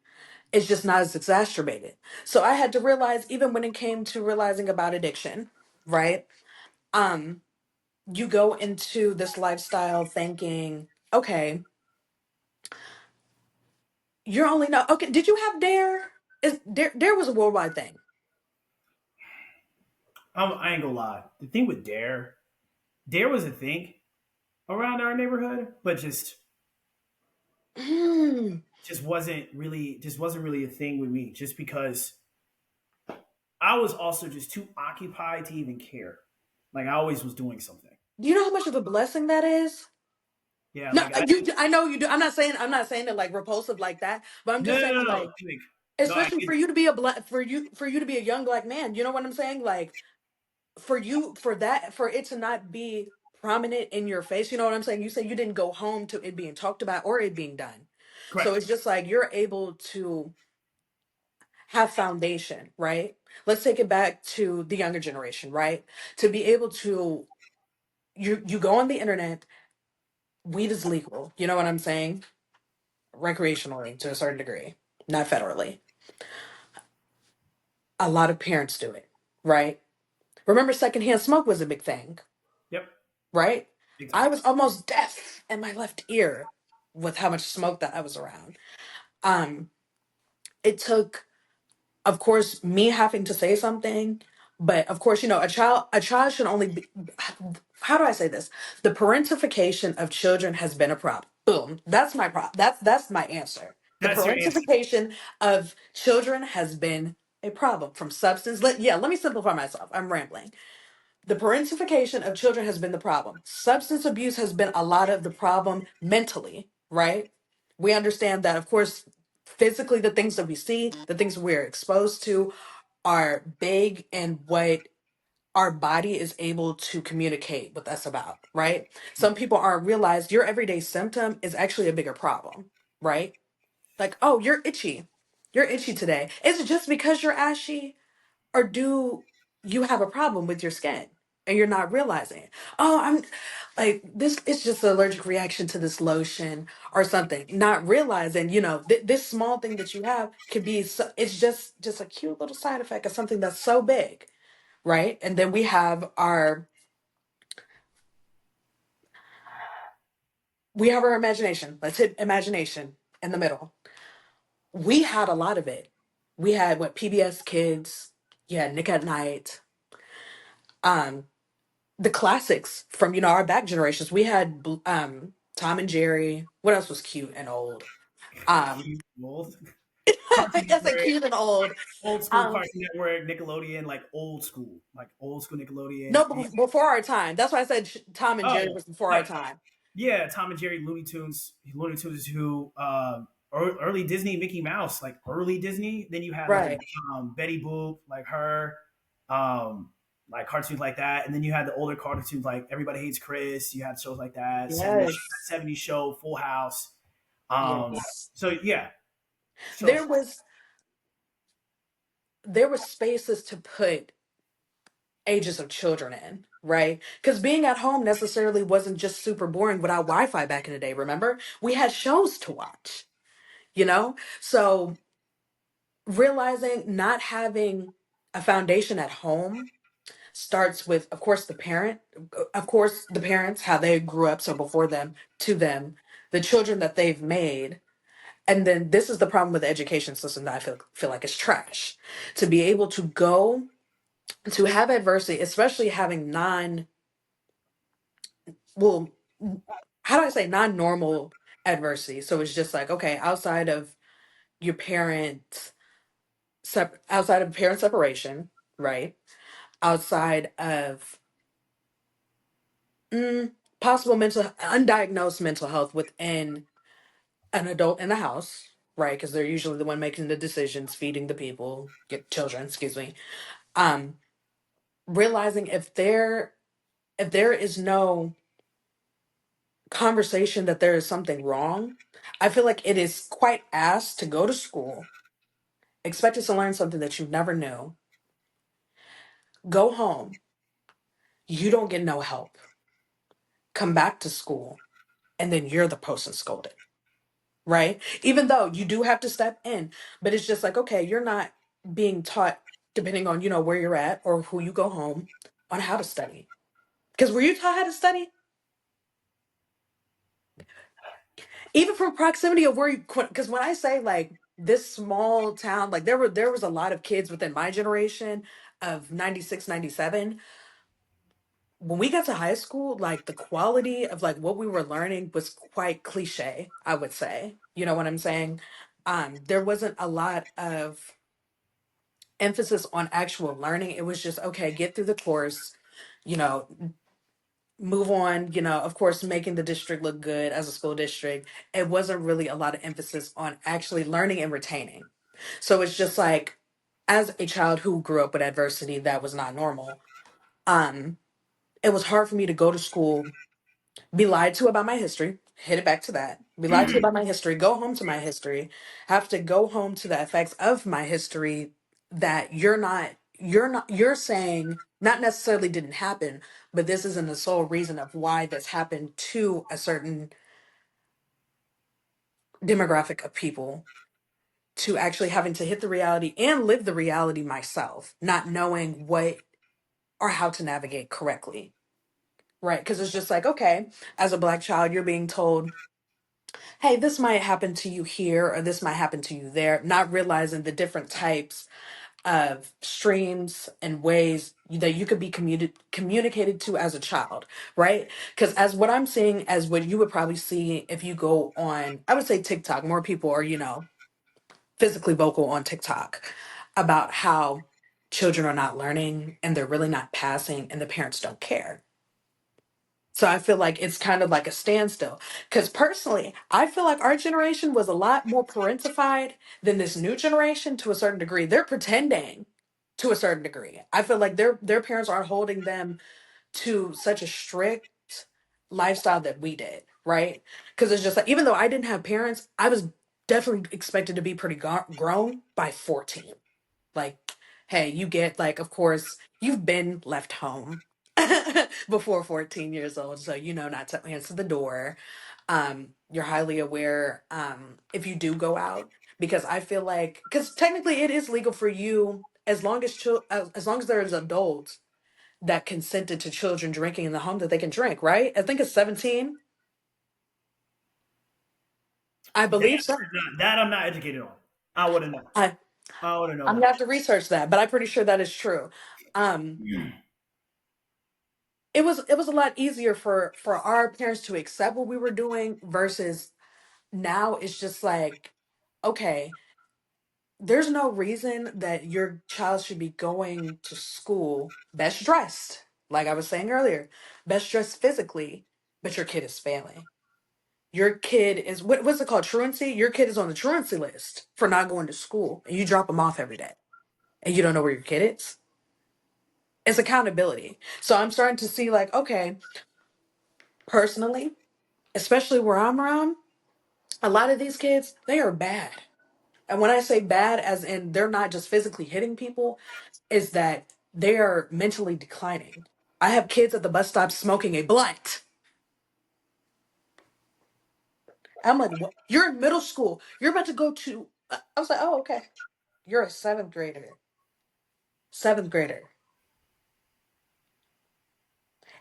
It's just not as exacerbated. So I had to realize, even when it came to realizing about addiction, right? Um, you go into this lifestyle thinking, okay, you're only not okay. Did you have Dare? Dare was a worldwide thing. I ain't gonna lie. The thing with Dare was a thing around our neighborhood, but Mm. just wasn't really a thing with me. Just because I was also just too occupied to even care. Like I always was doing something. Do you know how much of a blessing that is? Yeah, No, like I I know you do. I'm not saying it like repulsive like that, but I'm no just no saying no no. like, Like, no, I especially get for you to be a black, for you to be a young black man. You know what I'm saying? Like, for you, for it to not be prominent in your face. You know what I'm saying? You say you didn't go home to it being talked about or it being done. So correct. it's just like you're able to have foundation, right? Let's take it back to the younger generation, right? To be able to, you go on the internet, weed is legal. You know what I'm saying? Recreationally to a certain degree, not federally. A lot of parents do it, right? Remember, secondhand smoke was a big thing, Yep, right? big time. I was almost deaf in my left ear with how much smoke that I was around. Um, it took, of course, me having to say something, but of course, a child should only be, how do I say this? The parentification of children has been a problem. Boom. That's my problem. That's my answer. The That's your answer. parentification of children has been a problem from substance. Let me simplify myself. I'm rambling. The parentification of children has been the problem. Substance abuse has been a lot of the problem mentally, right? We understand that, of course, physically, the things that we see, the things we're exposed to are big in what our body is able to communicate with us about, right? Some people aren't realize your everyday symptom is actually a bigger problem, right? Like, oh, you're itchy. You're itchy today. Is it just because you're ashy? Or do you have a problem with your skin and you're not realizing it? Oh, I'm like this, it's just an allergic reaction to this lotion or something. Not realizing, this small thing that you have could be it's just a cute little side effect of something that's so big, right? And then we have our We have our imagination. Let's hit imagination in the middle. We had a lot of it. We had what PBS Kids, you had Nick at Night, um, the classics from our back generations. We had Tom and Jerry. What else was cute and old? Um, Cute, old. Cartoon I said Network, cute and old. old school Um, Cartoon Network, Nickelodeon, like old school Nickelodeon. no, before our time. That's why I said Tom and Jerry Oh, was before our like time. yeah, Tom and Jerry, Looney Tunes is who early Disney, Mickey Mouse, like early Disney. Then you had like Right. Betty Boop, like her, um, like cartoons like that. And then you had the older cartoons like Everybody Hates Chris. You had shows like that, Yes. 70s show, Full House. Um, Yes. so yeah, shows. There was there were spaces to put ages of children in, right? Because being at home necessarily wasn't just super boring without Wi-Fi back in the day, remember? We had shows to watch, you know? So realizing not having a foundation at home starts with, of course, the parents, how they grew up, so before them, to them, the children that they've made. And then this is the problem with the education system that I feel like is trash. To be able to have adversity, especially having well, how do I say non-normal adversity? So it's just like, okay, your parent, outside of parent separation, right? Outside of mm, undiagnosed mental health within an adult in the house, right? Because they're usually the one making the decisions, feeding the people, get children, excuse me. Um, realizing if there is no conversation that there is something wrong, I feel like it is quite asked to go to school, expected to learn something that you never knew, go home, you don't get no help, come back to school, and then you're the person scolded, right? Even though you do have to step in, but it's just like, okay, you're not being taught, depending on, where you're at or who you go home, on how to study. Because were you taught how to study? Even from proximity of where you, because when I say like this small town, like there was a lot of kids within my generation of 96, 97. When we got to high school, like the quality of like what we were learning was quite cliche, I would say. You know what I'm saying? There wasn't a lot of emphasis on actual learning. It was just, okay, get through the course, you know, move on, of course, making the district look good as a school district. It wasn't really a lot of emphasis on actually learning and retaining. So it's just like, as a child who grew up with adversity that was not normal, um, it was hard for me to go to school, be lied to about my history, hit it back to that, be lied to about my history, go home to my history, have to go home to the effects of my history that you're saying not necessarily didn't happen, but this isn't the sole reason of why this happened to a certain demographic of people, to actually having to hit the reality and live the reality myself, not knowing what or how to navigate correctly. Right. Because it's just like, okay, as a Black child, you're being told, hey, this might happen to you here or this might happen to you there, not realizing the different types of streams and ways that you could be communicated to as a child, right? Because as what I'm seeing, as what you would probably see if you go on, I would say TikTok, more people are, physically vocal on TikTok about how children are not learning and they're really not passing and the parents don't care. So I feel like it's kind of like a standstill. Because personally, I feel like our generation was a lot more parentified than this new generation to a certain degree. They're pretending to a certain degree. I feel like their parents aren't holding them to such a strict lifestyle that we did, right? Because it's just like, even though I didn't have parents, I was definitely expected to be pretty grown by 14. Like, hey, you get, like, of course, you've been left home before 14 years old, so you know not to answer the door. You're highly aware if you do go out, because I feel like, because technically it is legal for you, as long as there's adults that consented to children drinking in the home, that they can drink, right? I think it's 17. I That, believe so. that I'm not educated on. I wouldn't know. I I wouldn't know I'm gonna that. have to research that, but I'm pretty sure that is true. Um, it was a lot easier for our parents to accept what we were doing versus now it's just like, okay, there's no reason that your child should be going to school best dressed, like I was saying earlier, best dressed physically, but your kid is failing. Your kid is what's it called? Truancy? Your kid is on the truancy list for not going to school, and you drop them off every day, and you don't know where your kid is. It's accountability. So I'm starting to see like, okay, personally, especially where I'm around, a lot of these kids, they are bad. And when I say bad, as in they're not just physically hitting people, is that they are mentally declining. I have kids at the bus stop smoking a blunt. I'm like, what? You're in middle school. You're about to go to. I was like, oh, okay. You're a seventh grader. Seventh grader.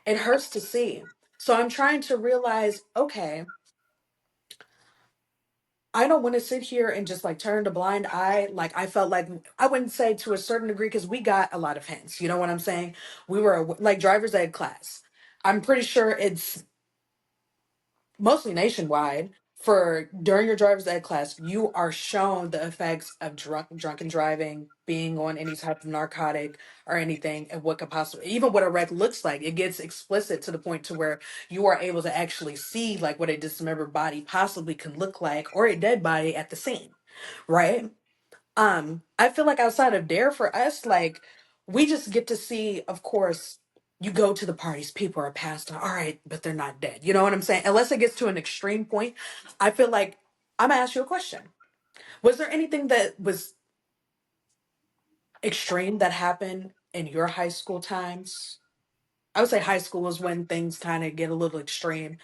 It hurts to see. So I'm trying to realize, okay, I don't want to sit here and just like turn a blind eye. Like I felt like I wouldn't say to a certain degree because we got a lot of hints. You know what I'm saying? We were like driver's ed class. I'm pretty sure it's mostly nationwide. For during your driver's ed class, you are shown the effects of drunken driving, being on any type of narcotic or anything, and what could possibly even what a wreck looks like. It gets explicit to the point to where you are able to actually see like what a dismembered body possibly can look like or a dead body at the scene, right? I feel like outside of Dare for us, like we just get to see, of course, you go to the parties, people are passed out, all right, but they're not dead. You know what I'm saying? Unless it gets to an extreme point, I feel like I'm gonna ask you a question. Was there anything that was extreme that happened in your high school times? I would say high school is when things kind of get a little extreme.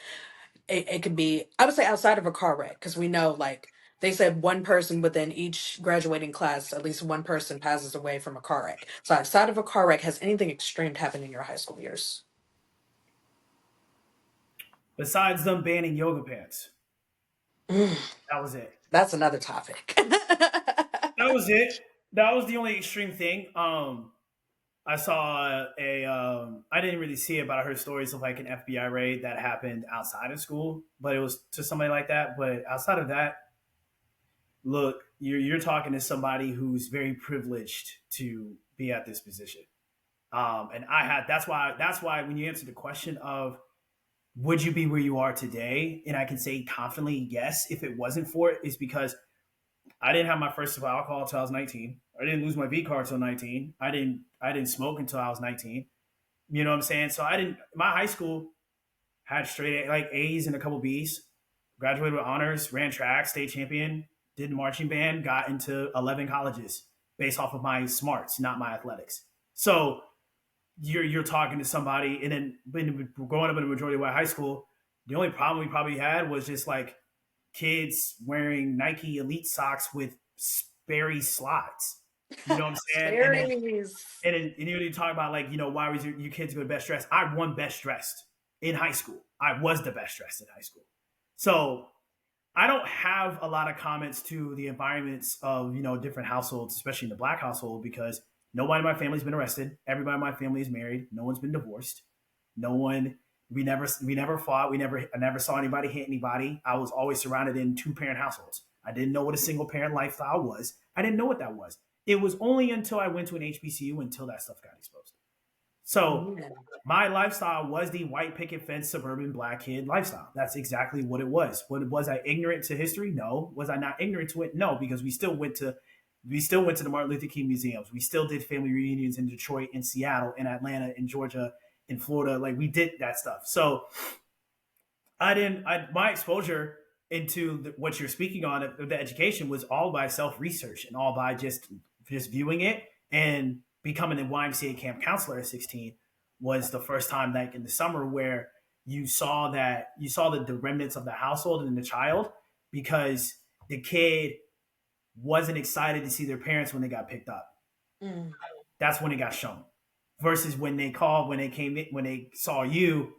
It could be, I would say, outside of a car wreck, because we know like they said one person within each graduating class, at least one person passes away from a car wreck. So outside of a car wreck, has anything extreme happened in your high school years? Besides them banning yoga pants, Mm, that was it. that's another topic. That was it. That was the only extreme thing. I saw I didn't really see it, but I heard stories of like an FBI raid that happened outside of school, but it was to somebody like that. But outside of that, look, you're talking to somebody who's very privileged to be at this position. And I had that's why when you answer the question of would you be where you are today, and I can say confidently yes, if it wasn't for it, is because I didn't have my first sip of alcohol until I was 19. I didn't lose my V card until 19. I didn't smoke until I was 19. You know what I'm saying? So I didn't. My high school had straight like A's and a couple B's. Graduated with honors, ran track, state champion, did marching band, got into 11 colleges based off of my smarts, not my athletics. So you're talking to somebody, and then growing up in a majority white high school, the only problem we probably had was just like kids wearing Nike Elite socks with Sperry slides. You know what I'm saying? And then Sperry's. and you talk about like why was your kids go to best dressed? I won best dressed in high school. I was the best dressed in high school. So I don't have a lot of comments to the environments of different households, especially in the black household, because nobody in my family's been arrested. Everybody in my family is married. No one's been divorced. No one. We never fought. I never saw anybody hit anybody. I was always surrounded in two-parent households. I didn't know what a single parent lifestyle was. I didn't know what that was. It was only until I went to an HBCU until that stuff got exposed. So Mm. my lifestyle was the white picket fence suburban black kid lifestyle. That's exactly what it was. Was I ignorant to history? No. Was I not ignorant to it? No, because we still went to the Martin Luther King museums. We still did family reunions in Detroit, in Seattle, in Atlanta, in Georgia, in Florida. Like we did that stuff. So I didn't. My exposure into what you're speaking on, the education, was all by self research and all by just viewing it, and becoming a YMCA camp counselor at 16 was the first time, like in the summer, where you saw the remnants of the household and the child, because the kid wasn't excited to see their parents when they got picked up. Mm. That's when it got shown. Versus when they called, when they came in, when they saw you,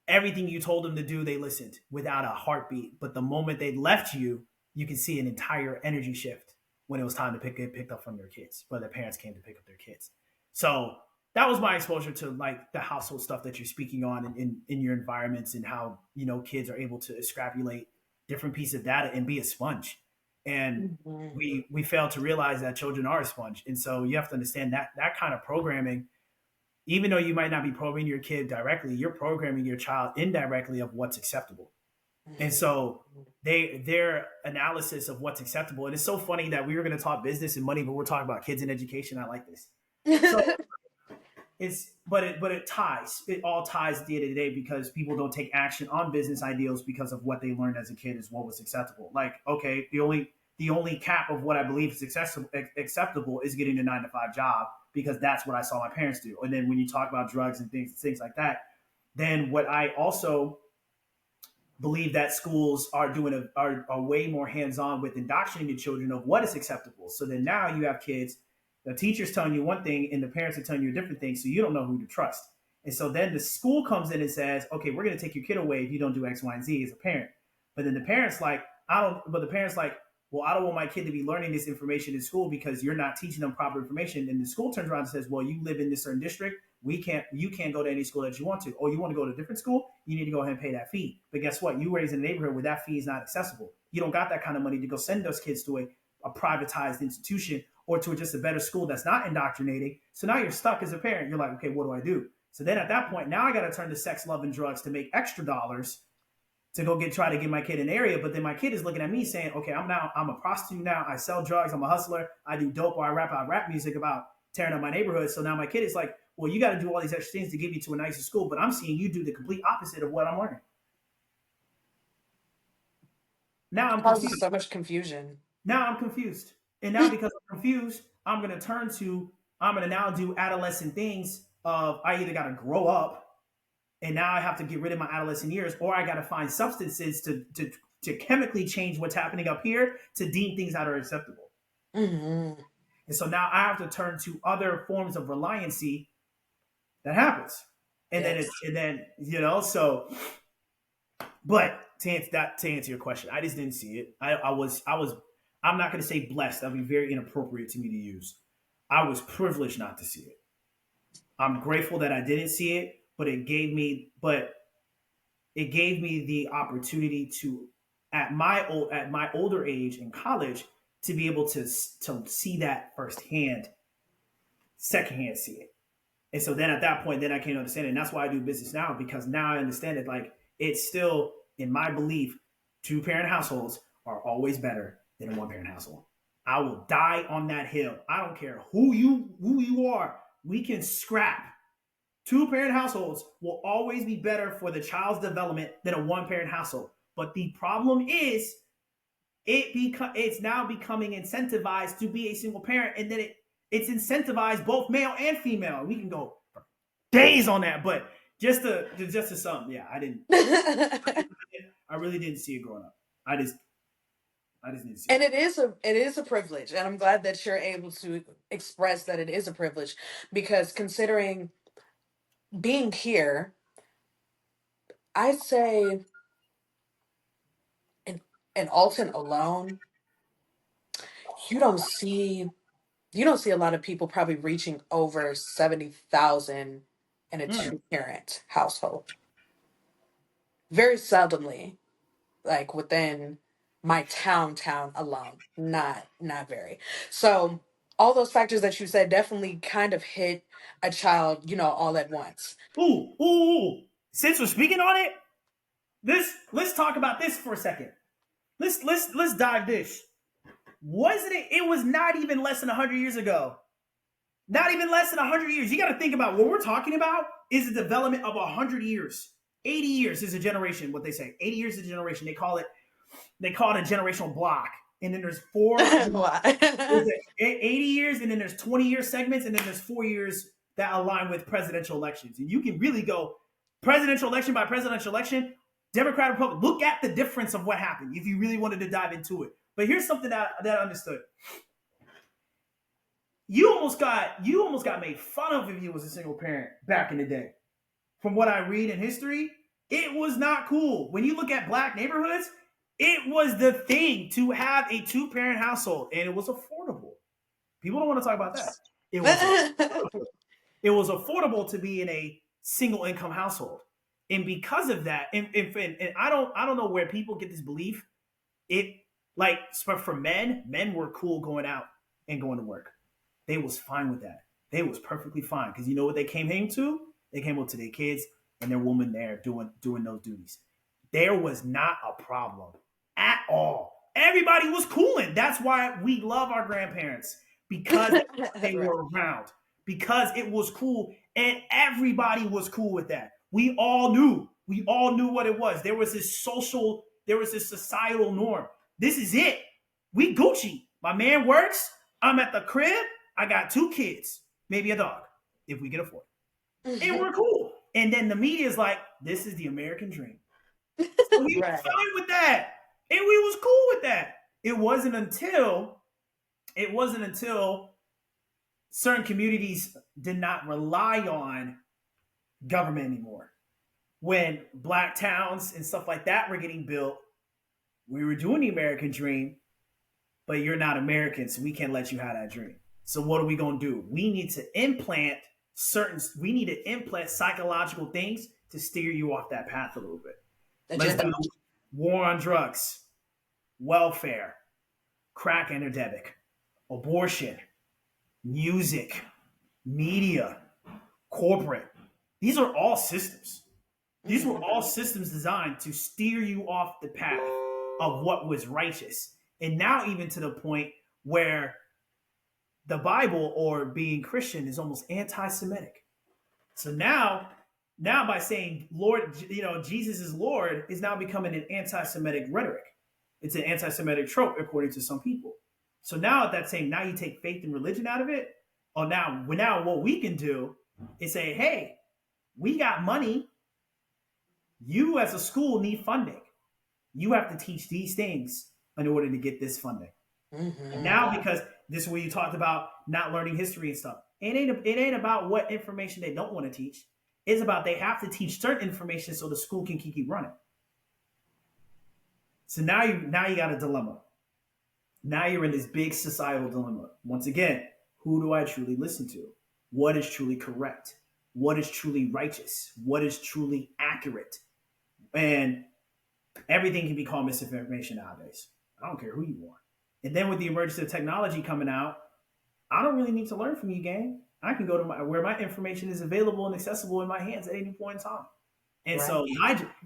Everything you told them to do, they listened without a heartbeat. But the moment they left you, you can see an entire energy shift when it was time to get picked up from their kids, when their parents came to pick up their kids. So that was my exposure to like the household stuff that you're speaking on in your environments, and how kids are able to extrapolate different pieces of data and be a sponge. And Mhm. we fail to realize that children are a sponge, and so you have to understand that that kind of programming, even though you might not be programming your kid directly, you're programming your child indirectly of what's acceptable. And so their analysis of what's acceptable, and it's so funny that we were going to talk business and money, but we're talking about kids and education. I like this. So it ties. It all ties at the end of the day, because people don't take action on business ideals because of what they learned as a kid is what was acceptable. Like, okay, the only cap of what I believe is acceptable is getting a 9 to 5 job, because that's what I saw my parents do. And then when you talk about drugs and things like that, then what I also believe that schools are doing are way more hands-on with indoctrinating children of what is acceptable. So then now you have kids, the teacher's telling you one thing and the parents are telling you a different thing, so you don't know who to trust. And so then the school comes in and says, okay, we're going to take your kid away if you don't do X, Y, and Z as a parent. But then the parents like, I don't. But the parents like, well, I don't want my kid to be learning this information in school because you're not teaching them proper information. And the school turns around and says, well, you live in this certain district, you can't go to any school that you want to. Or you want to go to a different school, you need to go ahead and pay that fee. But guess what? You raise in a neighborhood where that fee is not accessible. You don't got that kind of money to go send those kids to a privatized institution or to just a better school that's not indoctrinating. So now you're stuck as a parent. You're like, okay, what do I do? So then at that point, now I got to turn to sex, love, and drugs to make extra dollars to go try to get my kid an area. But then my kid is looking at me saying, okay, I'm a prostitute now. I sell drugs. I'm a hustler. I do dope, or I rap music about tearing up my neighborhood. So now my kid is like, well, you got to do all these extra things to get me to a nicer school, but I'm seeing you do the complete opposite of what I'm learning. Now I'm Causes confused. so much confusion. Now I'm confused. And now because I'm confused, I'm gonna now do adolescent things of I either gotta grow up and now I have to get rid of my adolescent years, or I gotta find substances to chemically change what's happening up here to deem things that are acceptable. Hmm. And so now I have to turn to other forms of reliancy that happens. Yes. And then so but to answer your question, I just didn't see it. I'm not gonna say blessed, that'd be very inappropriate to me to use. I was privileged not to see it. I'm grateful that I didn't see it, it gave me the opportunity to at my older age in college to be able to see that firsthand, secondhand see it. And so then at that point, then I came to understand it. And that's why I do business now, because now I understand it. Like, it's still in my belief, 2 parent households are always better than a 1 parent household. I will die on that hill. I don't care who you are. We can scrap. 2 parent households will always be better for the child's development than a 1 parent household. But the problem is it's now becoming incentivized to be a single parent, and then it's incentivized both male and female. We can go days on that, but just to sum, yeah, I really didn't see it growing up. I just didn't see And it. it is a privilege, and I'm glad that you're able to express that it is a privilege, because considering being here, I'd say in Alton alone, you don't see you don't see a lot of people probably reaching over 70,000 in a Mm. two-parent household. Very seldomly, like within my town alone. Not very. So all those factors that you said definitely kind of hit a child, all at once. Ooh. Since we're speaking on it, let's talk about this for a second. Let's dive this. Wasn't it? It was not even less than 100 years ago. Not even less than 100 years. You got to think about what we're talking about is the development of 100 years. 80 years is a generation. What they say, 80 years is a generation. They call it a generational block. And then there's four. There's Why? 80 years, and then there's 20-year segments, and then there's 4 years that align with presidential elections. And you can really go presidential election by presidential election, Democrat, Republican. Look at the difference of what happened if you really wanted to dive into it. But here's something that I understood. You almost got made fun of if you was a single parent back in the day. From what I read in history, It was not cool. When you look at black neighborhoods, it was the thing to have a two-parent household, and it was affordable. People don't want to talk about that. It was affordable. It was affordable to be in a single income household, and because of that, and I don't know where people get this belief. It like for men were cool going out and going to work. They was fine with that. They was perfectly fine because you know what they came home to? They came home to their kids and their woman there doing those duties. There was not a problem at all. Everybody was cooling. That's why we love our grandparents because they Right. were around, because it was cool, and everybody was cool with that. We all knew what it was. There was this societal norm. This is it. We Gucci. My man works. I'm at the crib. I got two kids, maybe a dog, if we can afford it. And we're cool. And then the media is like, this is the American dream. So we was Right. fine with that. And we was cool with that. It wasn't until certain communities did not rely on government anymore. When black towns and stuff like that were getting built, we were doing the American dream, but you're not American, so we can't let you have that dream. So what are we gonna do? We need to implant psychological things to steer you off that path a little bit. Let's Agenda. do war on drugs, welfare, crack epidemic, abortion, music, media, corporate. These are all systems. These were all systems designed to steer you off the path of what was righteous. And now, even to the point where the Bible or being Christian is almost anti Semitic. So now by saying Lord, Jesus is Lord is now becoming an anti-Semitic rhetoric. It's an anti-Semitic trope, according to some people. So now at that saying, now you take faith and religion out of it. Or now what we can do is say, hey, we got money. You as a school need funding. You have to teach these things in order to get this funding. And Mm-hmm. now, because this is where you talked about not learning history and stuff. It ain't about what information they don't want to teach. It's about they have to teach certain information so the school can keep running. So now you got a dilemma. Now you're in this big societal dilemma. Once again, who do I truly listen to? What is truly correct? What is truly righteous? What is truly accurate? And everything can be called misinformation nowadays. I don't care who you are. And then with the emergence of technology coming out, I don't really need to learn from you, gang. I can go to where my information is available and accessible in my hands at any point in time. And Right. so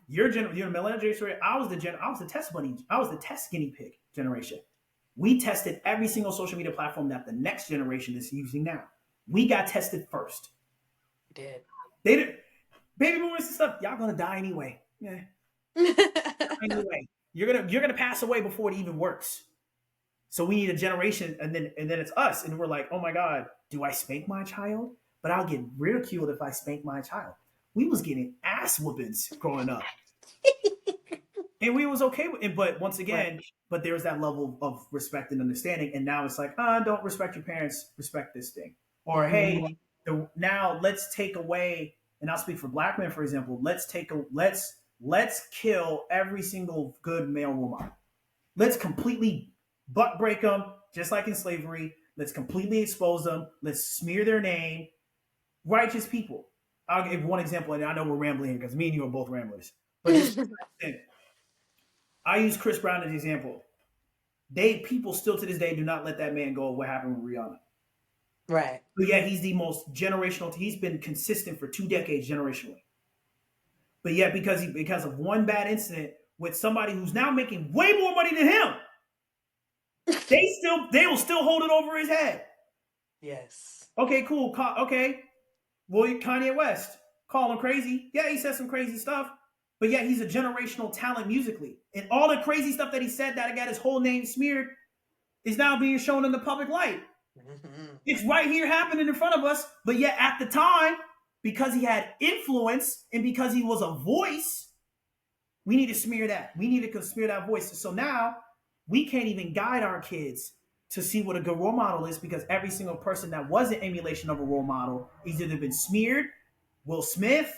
you're the millennial generation. I was the test bunny. I was the test guinea pig generation. We tested every single social media platform that the next generation is using now. We got tested first. Did. They did baby boomers and stuff. Y'all gonna die anyway. Yeah, anyway. You're gonna pass away before it even works. So we need a generation, and then it's us, and we're like, oh my god, do I spank my child? But I'll get ridiculed if I spank my child. We was getting ass whoopings growing up, and we was okay with it. But once Right. again, but there's that level of respect and understanding, and now it's like, don't respect your parents, respect this thing, or hey, Mm-hmm. now let's take away. And I'll speak for black men, for example. Let's kill every single good male role model. Let's completely butt break them, just like in slavery. Let's completely expose them. Let's smear their name. Righteous people. I'll give one example, and I know we're rambling here because me and you are both ramblers. But just I use Chris Brown as an example. People still to this day do not let that man go. What happened with Rihanna? Right. But yeah, he's the most generational. He's been consistent for 2 decades generationally. But yet, because of one bad incident with somebody who's now making way more money than him, they will still hold it over his head. Yes. Okay, cool. Okay, well, Kanye West, call him crazy. Yeah, he said some crazy stuff, but yeah, he's a generational talent musically, and all the crazy stuff that he said that got his whole name smeared is now being shown in the public light. Mm-hmm. It's right here happening in front of us, but yet at the time, because he had influence and because he was a voice, we need to smear that. We need to smear that voice. So now we can't even guide our kids to see what a good role model is because every single person that was an emulation of a role model has either been smeared, Will Smith,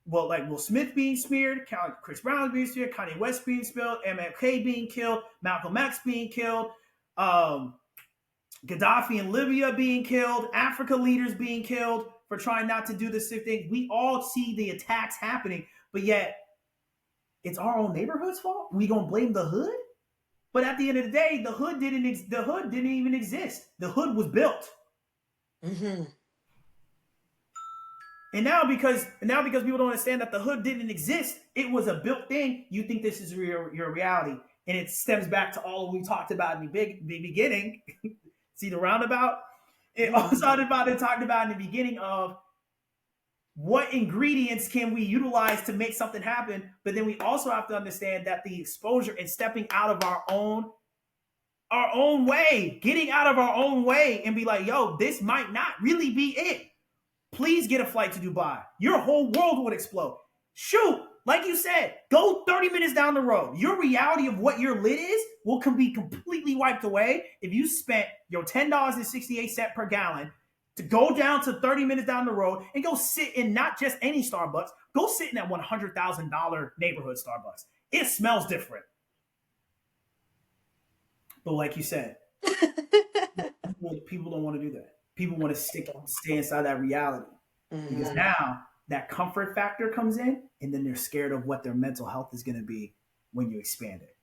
well, like Will Smith being smeared, Chris Brown being smeared, Kanye West being spilled, MLK being killed, Malcolm X being killed, um, Gaddafi in Libya being killed, Africa leaders being killed for trying not to do the same thing. We all see the attacks happening, but yet it's our own neighborhood's fault. We gonna blame the hood? But at the end of the day, the hood didn't even exist. The hood was built. Hmm. And now because people don't understand that the hood didn't exist, it was a built thing. You think this is your reality, and it stems back to all we talked about in the beginning. See the roundabout. It also Hmm. talked about in the beginning of what ingredients can we utilize to make something happen. But then we also have to understand that the exposure and stepping out of our own way, getting out of our own way, and be like, yo, this might not really be it. Please get a flight to Dubai. Your whole world would explode. Shoot, like you said, go 30 minutes down the road. Your reality of what your lit is can be completely wiped away if you spent your $10.68 per gallon to go down to 30 minutes down the road and go sit in not just any Starbucks, go sit in that $100,000 neighborhood Starbucks. It smells different. But like you said, people don't want to do that. People want to stay inside that reality because Hmm. now that comfort factor comes in, and then they're scared of what their mental health is going to be when you expand it.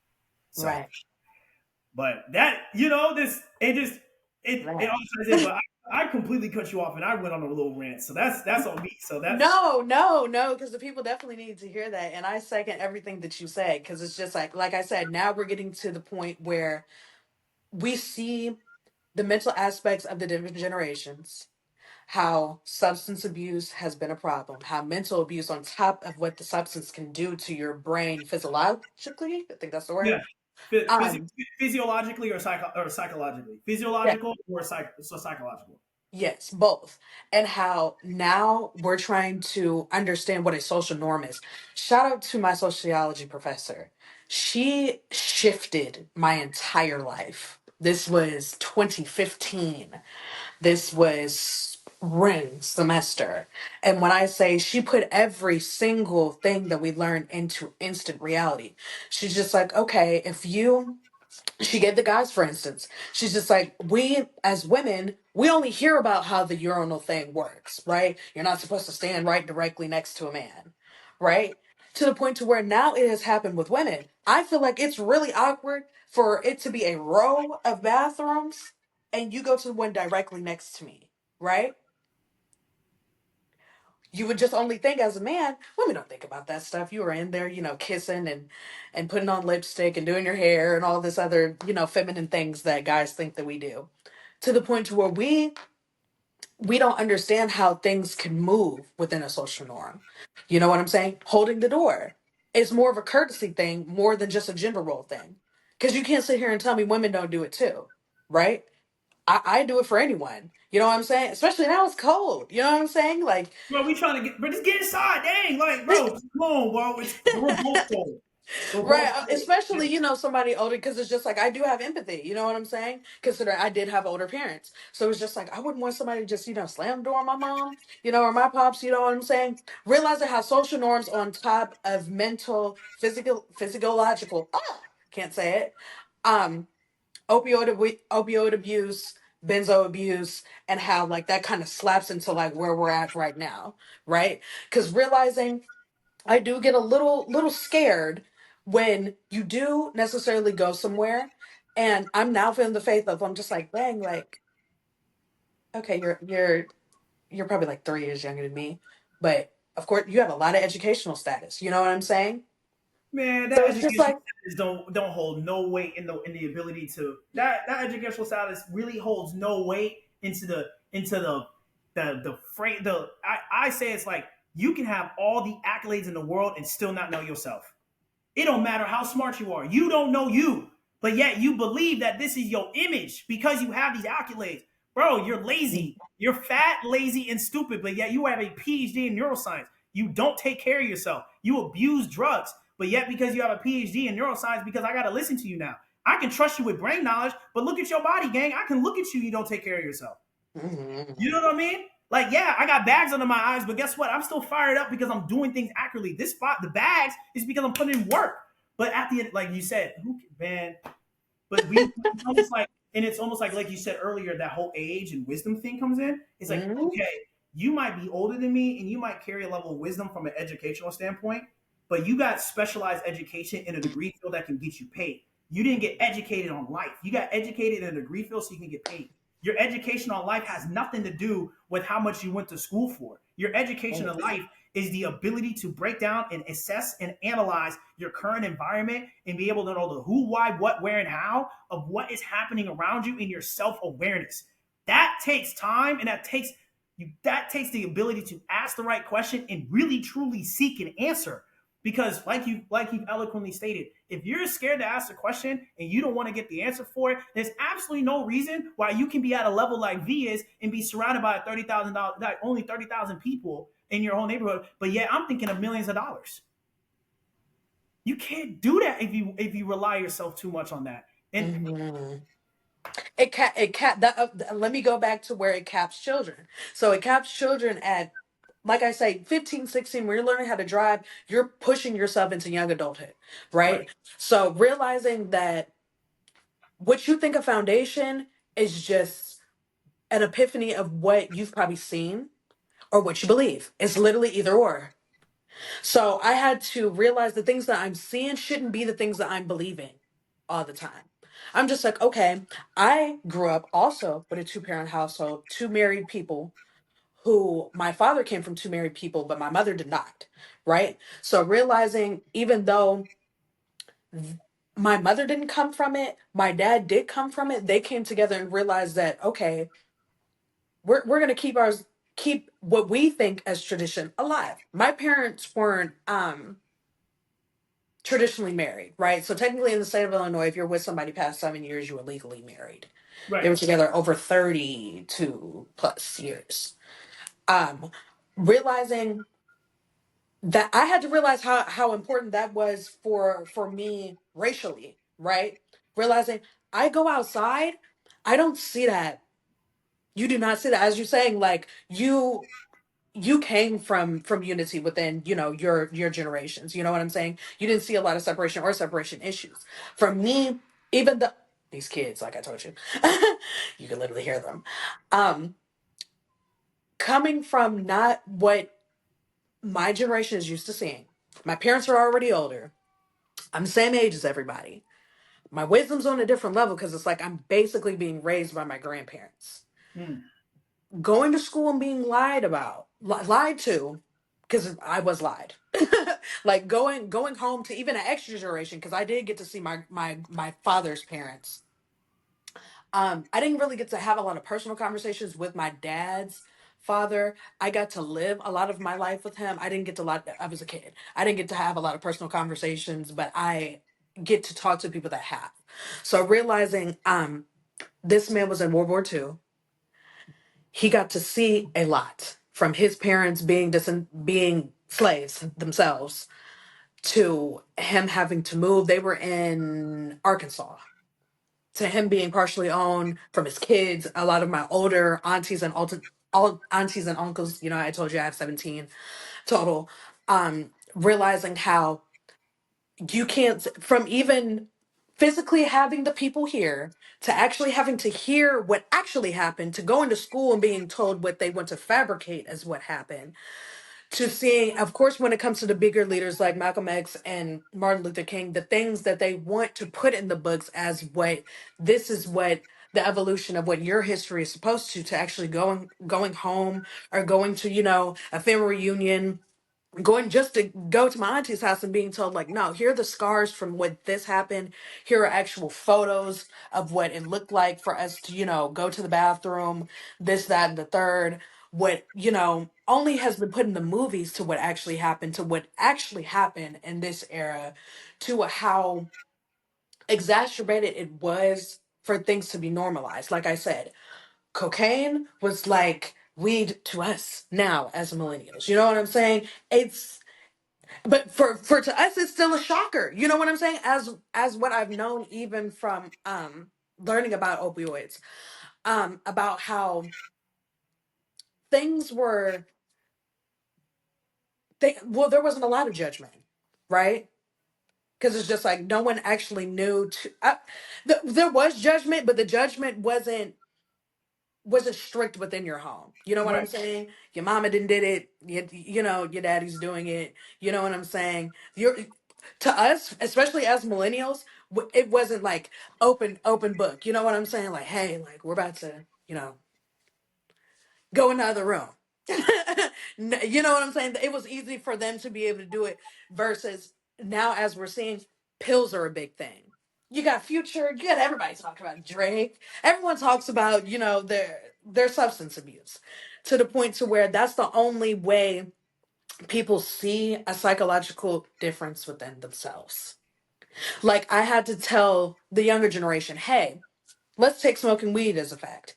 So, Right. but that this it Right. all ties in. But I completely cut you off, and I went on a little rant. So that's on me. So that's No, no, no, because the people definitely need to hear that. And I second everything that you said, because it's just like I said, now we're getting to the point where we see the mental aspects of the different generations, how substance abuse has been a problem, how mental abuse on top of what the substance can do to your brain physiologically, I think that's the yeah. word. Phys- Um, Physiologically or psychologically, yeah, physiological or psychological. yes, both. And how now we're trying to understand what a social norm is. Shout out to my sociology professor. She shifted my entire life. This was 2015. This was spring semester. And when I say she put every single thing that we learned into instant reality, she's just like, okay, if you she gave the guys, for instance, she's just like, we as women, we only hear about how the urinal thing works, right? You're not supposed to stand right directly next to a man, right? To the point to where now it has happened with women. I feel like it's really awkward for it to be a row of bathrooms and you go to the one directly next to me, right? You would just only think as a man, women don't think about that stuff. You are in there, kissing and putting on lipstick and doing your hair and all this other, feminine things that guys think that we do. To the point to where we don't understand how things can move within a social norm. You know what I'm saying? Holding the door is more of a courtesy thing more than just a gender role thing. Because you can't sit here and tell me women don't do it too, right? I do it for anyone. You know what I'm saying? Especially now it's cold. You know what I'm saying? Like, Bro, we trying to get, bro, just get inside. Dang, like, bro, come on, bro. We're both cold. We're right, both cold. especially somebody older, because it's just like I do have empathy. You know what I'm saying? Considering I did have older parents, so it's just like I wouldn't want somebody to just slam the door on my mom, or my pops. You know what I'm saying? Realizing how social norms on top of mental, physiological, can't say it, um, opioid abuse, benzo abuse, and how like that kind of slaps into like where we're at right now, right? Because realizing I do get a little scared when you do necessarily go somewhere, and I'm now feeling the faith of I'm just like, dang, like, okay, you're probably like 3 years younger than me, but of course you have a lot of educational status. You know what I'm saying? Man, So that it's just educational like, status don't hold no weight in the ability to that educational status really holds no weight into the frame. I say it's like you can have all the accolades in the world and still not know yourself. It don't matter how smart you are. You don't know you. But yet you believe that this is your image because you have these accolades. Bro, you're lazy. You're fat, lazy, and stupid, but yet you have a PhD in neuroscience. You don't take care of yourself. You abuse drugs. But yet, because you have a PhD in neuroscience, because I got to listen to you now. I can trust you with brain knowledge, but look at your body, gang. I can look at you. You don't take care of yourself. mhm. You know what I mean? Like, yeah, I got bags under my eyes, but guess what? I'm still fired up because I'm doing things accurately. This spot, the bags, is because I'm putting in work. But at the end, like you said, who man, but we it's almost like, and it's almost like you said earlier, that whole age and wisdom thing comes in. It's like, Hmm. okay, you might be older than me and you might carry a level of wisdom from an educational standpoint, but you got specialized education in a degree field that can get you paid. You didn't get educated on life. You got educated in a degree field so you can get paid. Your education on life has nothing to do with how much you went to school for. Your education of life is the ability to break down and assess and analyze your current environment and be able to know the who, why, what, where, and how of what is happening around you in your self-awareness. That takes time, and that takes the ability to ask the right question and really truly seek an answer. Because like you've eloquently stated, if you're scared to ask a question and you don't want to get the answer for it, there's absolutely no reason why you can be at a level like V is and be surrounded by $30,000, like only 30,000 people in your whole neighborhood. But yeah, I'm thinking of millions of dollars. You can't do that if you rely yourself too much on that. And Hmm. It that let me go back to where it caps children. So it caps children at, like I say, 15, 16. When you're learning how to drive, you're pushing yourself into young adulthood, right, right? So realizing that what you think of foundation is just an epiphany of what you've probably seen or what you believe. It's literally either or. So I had to realize the things that I'm seeing shouldn't be the things that I'm believing all the time. I'm just like, okay, I grew up also with a two-parent household, two married people who my father came from two married people, but my mother did not, right? So realizing even though th- my mother didn't come from it, my dad did come from it, they came together and realized that, okay, we're gonna keep what we think as tradition alive. My parents weren't traditionally married, right? So technically in the state of Illinois, if you're with somebody past 7 years, you were legally married. They right. were together over 32 plus years. Um, realizing that I had to realize how important that was for me racially, right? Realizing I go outside, I don't see that. You do not see that. As you're saying, like you came from unity within, your generations, you know what I'm saying. You didn't see a lot of separation or separation issues. For me, even these kids, like I told you, you can literally hear them, um coming from not what my generation is used to seeing. My parents are already older. I'm the same age as everybody. My wisdom's on a different level because it's like I'm basically being raised by my grandparents. Mm, Going to school and being lied to, because I was lied. Like going home to even an extra generation, because I did get to see my father's parents. I didn't really get to have a lot of personal conversations with my dad's father. I got to live a lot of my life with him. I didn't get to lot. I was a kid. I didn't get to have a lot of personal conversations, but I get to talk to people that have. So realizing this man was in World War II. He got to see a lot from his parents being slaves themselves to him having to move. They were in Arkansas. To him being partially owned from his kids, a lot of my older all aunties and uncles. I told you I have 17 total. Realizing how you can't, from even physically having the people here to actually having to hear what actually happened, to going to school and being told what they want to fabricate as what happened, to seeing, of course, when it comes to the bigger leaders like Malcolm X and Martin Luther King, the things that they want to put in the books as what this is what the evolution of what your history is supposed to actually going home or going to, a family reunion, going just to go to my auntie's house and being told, like, no, here are the scars from what this happened. Here are actual photos of what it looked like for us to, go to the bathroom, this, that, and the third. What, only has been put in the movies to what actually happened, to what actually happened in this era, to how exacerbated it was for things to be normalized. Like I said, cocaine was like weed to us now as millennials. You know what I'm saying? But for to us it's still a shocker. You know what I'm saying? As what I've known even from learning about opioids, about how things were well, there wasn't a lot of judgment, right? Because it's just like no one actually knew there was judgment, but the judgment wasn't strict within your home. You know what I'm Right. saying? Your mama didn't did it. Your daddy's doing it. You know what I'm saying? You're to us, especially as millennials, it wasn't like open book. You know what I'm saying? Like, hey, like we're about to, go in the other room. You know what I'm saying? It was easy for them to be able to do it versus now, as we're seeing, pills are a big thing. You got Future, you got everybody talking about Drake. Everyone talks about, their substance abuse to the point to where that's the only way people see a psychological difference within themselves. Like I had to tell the younger generation, hey, let's take smoking weed as a fact.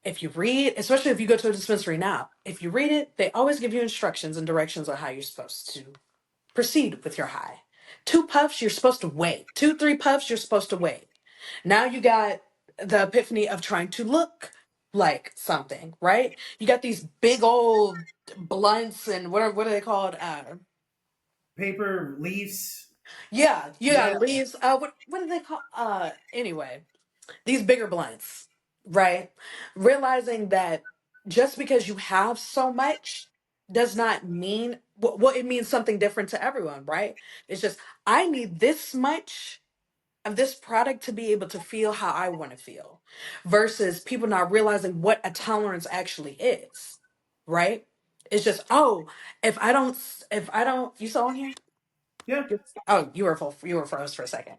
If you read, especially if you go to a dispensary now, if you read it, they always give you instructions and directions on how you're supposed to proceed with your high. 2 puffs, you're supposed to wait. 2, 3 puffs, you're supposed to wait. Now you got the epiphany of trying to look like something, right? You got these big old blunts and what are they called? Paper leaves. Yeah, Yeah. leaves. What do they call? Anyway, these bigger blunts, right? Realizing that just because you have so much does not mean well, it means something different to everyone, right? It's just I need this much of this product to be able to feel how I want to feel versus people not realizing what a tolerance actually is, right? It's just, oh, if I don't you saw on here? Yeah. Oh, you were froze for a second.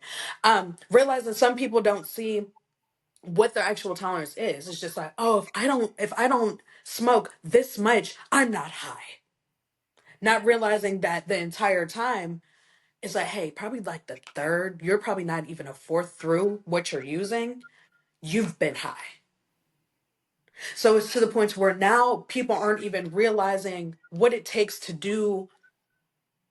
Realizing some people don't see what their actual tolerance is. It's just like, oh, if I don't smoke this much, I'm not high. Not realizing that the entire time it's like, hey, probably like the third, you're probably not even a fourth through what you're using. You've been high. So it's to the point where now people aren't even realizing what it takes to do.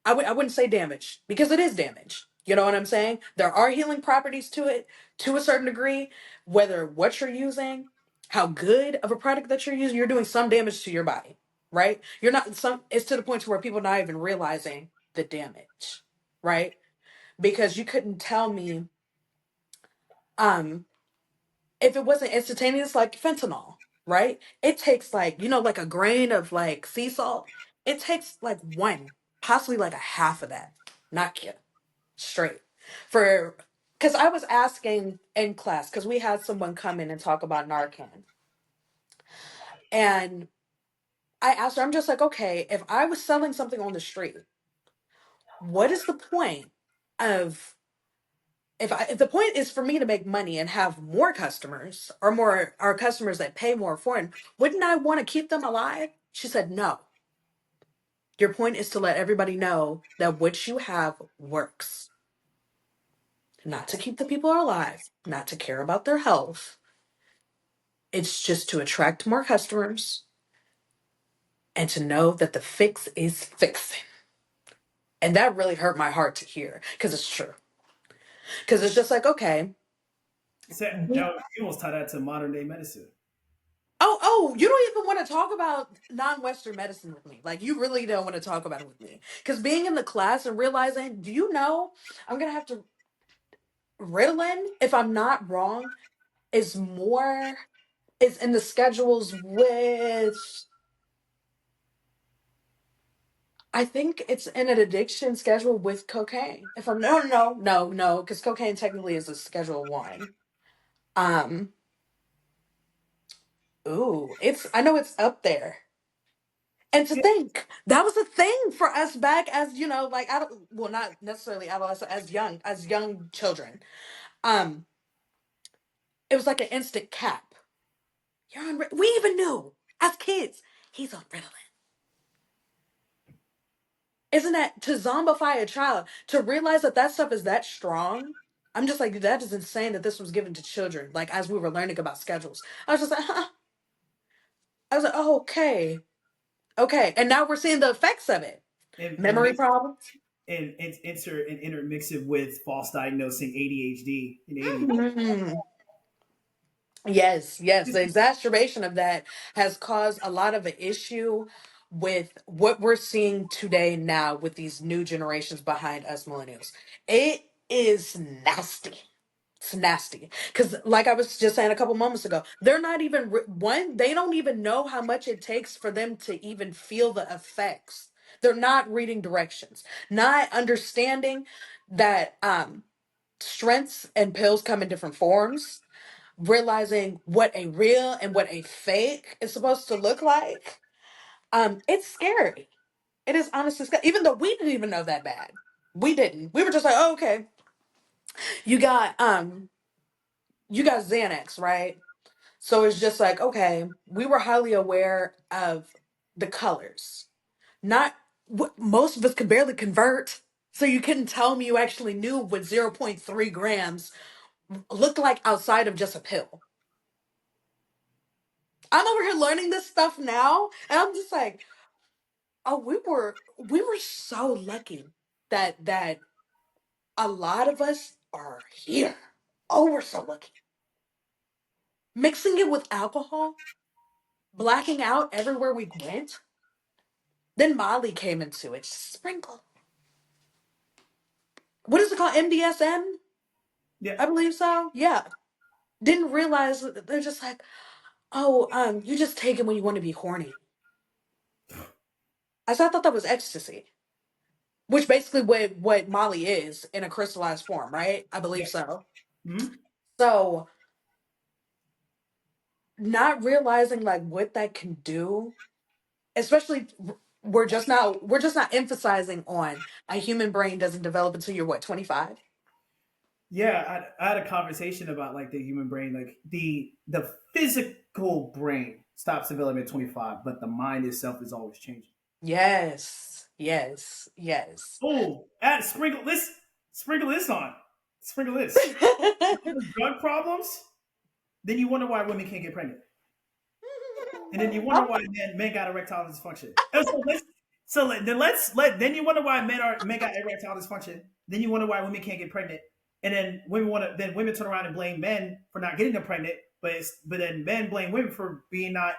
I wouldn't say damage because it is damage. You know what I'm saying? There are healing properties to it to a certain degree, whether what you're using, how good of a product that you're using, you're doing some damage to your body, right? You're not some it's to the point to where people not even realizing the damage, right? Because you couldn't tell me um if it wasn't instantaneous like fentanyl, right? It takes like, like a grain of like sea salt. It takes like one, possibly like a half of that. Knock you straight. For because I was asking in class, because we had someone come in and talk about Narcan. And I asked her, I'm just like, okay, if I was selling something on the street, what is the point of if the point is for me to make money and have more customers or more our customers that pay more for it, wouldn't I want to keep them alive? She said, no. Your point is to let everybody know that what you have works. Not to keep the people alive, not to care about their health. It's just to attract more customers and to know that the fix is fixing. And that really hurt my heart to hear because it's true. Because it's just like, okay, So we now you almost tie that to modern day medicine. oh, you don't even want to talk about non-Western medicine with me. Like, you really don't want to talk about it with me. Because being in the class and realizing, do you know, I'm going to have to, Ritalin, if I'm not wrong, is more, is in the schedules with, I think it's in an addiction schedule with cocaine. If I'm, no, because cocaine technically is a schedule one. Um, I know it's up there. And to Yeah. think that was a thing for us back as like well, not necessarily adolescent, as young children. Um, it was like an instant cap. We even knew as kids he's on Ritalin. Isn't that to zombify a child to realize that that stuff is that strong? I'm just like that is insane that this was given to children. Like as we were learning about schedules, I was just like, huh. I was like, oh, okay, and now we're seeing the effects of it. And Memory problems. intermix it with false diagnosing ADHD and ADD. Mhm. Yes, yes. This The is exacerbation of that has caused a lot of an issue with what we're seeing today now with these new generations behind us millennials. It is nasty. It's nasty. Because, like I was just saying a couple moments ago, they're not even, one, they don't even know how much it takes for them to even feel the effects. They're not reading directions, not understanding that strengths and pills come in different forms, realizing what a real and what a fake is supposed to look like. It's scary. It is honestly scary. Even though we didn't even know that bad. We didn't. We were just like, oh, okay, you got you got Xanax, right? So it's just like, okay, we were highly aware of the colors. Not what most of us could barely convert. So you couldn't tell me you actually knew what zero point 0.3 grams looked like outside of just a pill. I'm over here learning this stuff now, and I'm just like, oh, we were so lucky that a lot of us are here. Oh, we're so lucky. Mixing it with alcohol, blacking out everywhere we went. Then Molly came into it. Sprinkle. What is it called? MDSM? yeah, I believe so. Yeah. Didn't realize that they're just like, oh, you just take it when you want to be horny. I thought that was ecstasy, which basically what Molly is in a crystallized form, right? I believe yes. so. Hmm. So not realizing like what that can do, especially we're just not emphasizing on a human brain doesn't develop until you're what, 25. Yeah, I had a conversation about like the human brain, like the physical brain stops developing at 25, but the mind itself is always changing. Yes, yes, yes. Oh, add sprinkle this on, sprinkle this. Drug problems. Then you wonder why women can't get pregnant. And then you wonder Oh, why men got erectile dysfunction. Then you wonder why men got erectile dysfunction. Then you wonder why women can't get pregnant. And then women turn around and blame men for not getting them pregnant, but then men blame women for being not.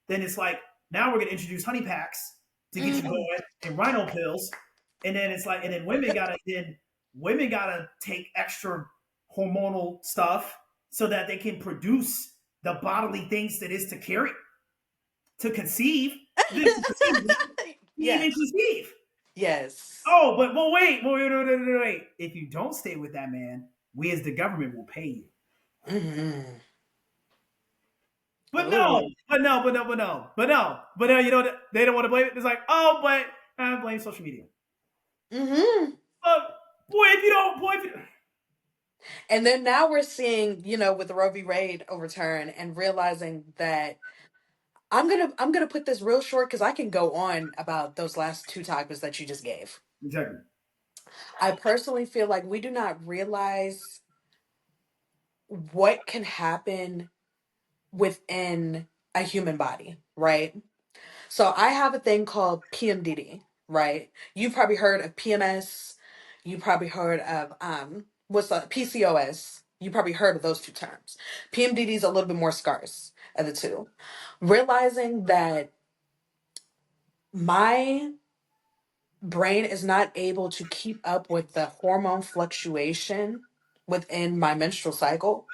Then it's like now we're gonna introduce honey packs to get you mm. going and rhino pills, and then it's like and then women gotta take extra hormonal stuff so that they can produce the bodily things that is to carry to conceive. To conceive, even Yes, conceive. yes. Oh, but well, wait. If you don't stay with that man, we as the government will pay you. Hmm. But no, Ooh. you know what? They don't want to blame it. It's like, oh, but I blame social media. Hmm. But boy, if you And then now we're seeing, with the Roe v. Wade overturn and realizing that I'm gonna put this real short because I can go on about those last two topics that you just gave. exactly. I personally feel like we do not realize what can happen within a human body, right? So I have a thing called PMDD, right? You've probably heard of PMS. You probably heard of what's the PCOS. You probably heard of those two terms. PMDD is a little bit more scarce of the two. Realizing that my brain is not able to keep up with the hormone fluctuation within my menstrual cycle,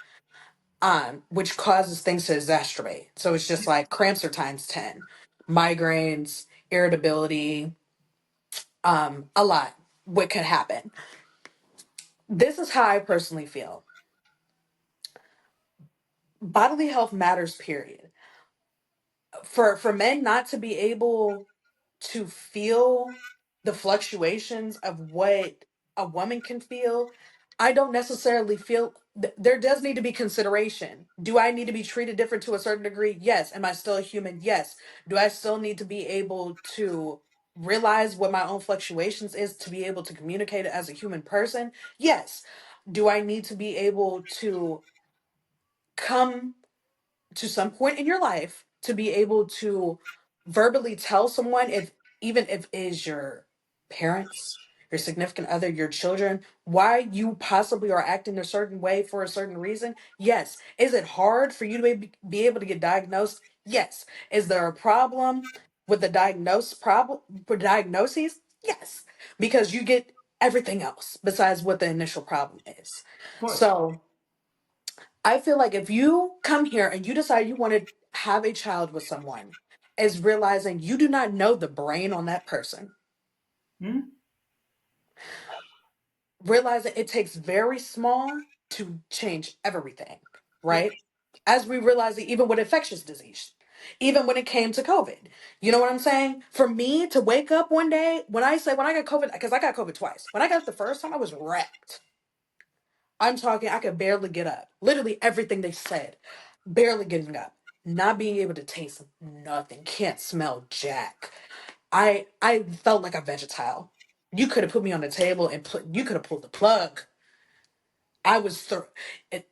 which causes things to exacerbate. So it's just like cramps are times 10, migraines, irritability, a lot what could happen. This is how I personally feel. Bodily health matters, period. For men not to be able to feel the fluctuations of what a woman can feel, I don't necessarily feel there does need to be consideration. Do I need to be treated different to a certain degree? Yes. Am I still a human? Yes. Do I still need to be able to realize what my own fluctuations is to be able to communicate it as a human person? Yes. Do I need to be able to come to some point in your life to be able to verbally tell someone, if even if it is your parents, your significant other, your children, why you possibly are acting a certain way for a certain reason? Yes. Is it hard for you to be able to get diagnosed? Yes. Is there a problem with the diagnoses? Yes. Because you get everything else besides what the initial problem is. Of course. So I feel like if you come here and you decide you want to have a child with someone, is realizing you do not know the brain on that person. Hmm. Realizing it takes very small to change everything, Yep. right? As we realize it, even with infectious disease, even when it came to COVID. You know what I'm saying? For me to wake up one day, when I got COVID, because I got COVID twice. When I got it the first time, I was wrecked. I'm talking, I could barely get up. Literally everything they said, barely getting up, not being able to taste nothing, can't smell jack. I felt like a vegetile. You could have put me on the table and you could have pulled the plug. I was through. It,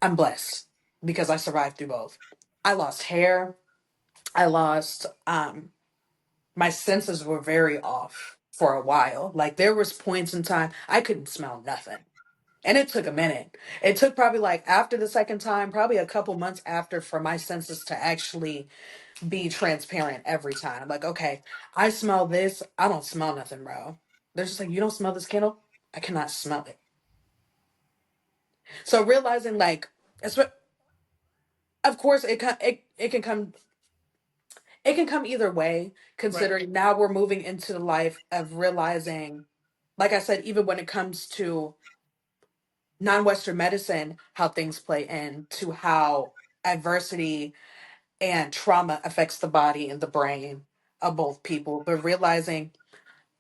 I'm blessed because I survived through both. I lost hair. I lost my senses were very off for a while. Like there was points in time I couldn't smell nothing. And it took a minute. It took probably like after the second time, probably a couple months after for my senses to actually be transparent every time. Like, okay, I smell this. I don't smell nothing, bro. They're just like, you don't smell this candle? I cannot smell it. So realizing like, it's what, of course it can come either way, Right. considering now we're moving into the life of realizing, like I said, even when it comes to non-Western medicine, how things play into how adversity and trauma affects the body and the brain of both people, but realizing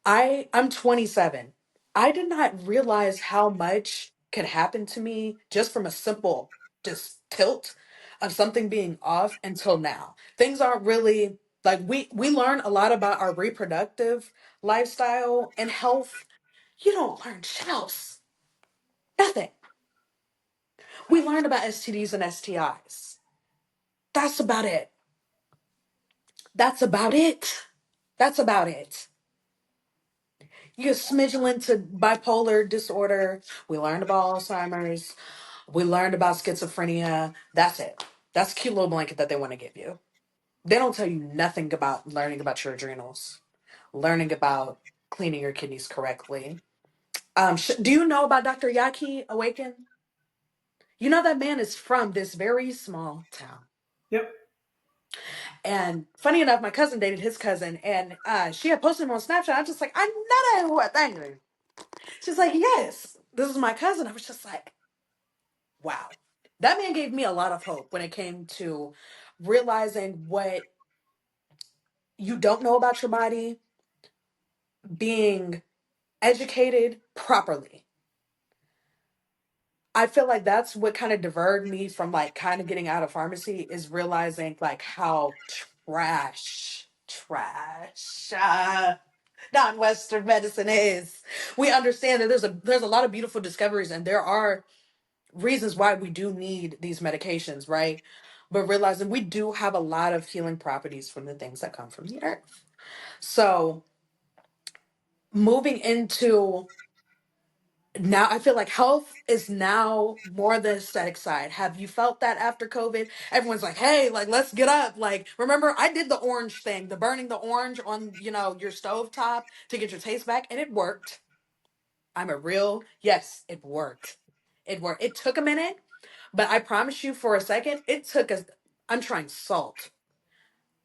I'm 27. I did not realize how much could happen to me just from a simple just tilt of something being off until now. Things aren't really like we learn a lot about our reproductive lifestyle and health. You don't learn shit else. Nothing. We learned about STDs and STIs. That's about it. That's about it. That's about it. You get smidgen into bipolar disorder. We learned about Alzheimer's. We learned about schizophrenia. That's it. That's a cute little blanket that they want to give you. They don't tell you nothing about learning about your adrenals, learning about cleaning your kidneys correctly. Do you know about Dr. Yaki Awaken? You know that man is from this very small town. Yep. And funny enough, my cousin dated his cousin, and she had posted him on Snapchat. I'm just like, I know that who I think. She's like, yes, this is my cousin. I was just like, wow. That man gave me a lot of hope when it came to realizing what you don't know about your body, being educated properly. I feel like that's what kind of diverted me from like kind of getting out of pharmacy is realizing like how trash non-Western medicine is. We understand that there's a lot of beautiful discoveries and there are reasons why we do need these medications, right? But realizing we do have a lot of healing properties from the things that come from the earth. So moving into now, I feel like health is now more the aesthetic side. Have you felt that after COVID? Everyone's like, hey, like, let's get up. Like, remember, I did the orange thing, the burning the orange on, your stove top to get your taste back, and it worked. Yes, it worked. It worked. It took a minute, but I promise you for a second, I'm trying salt,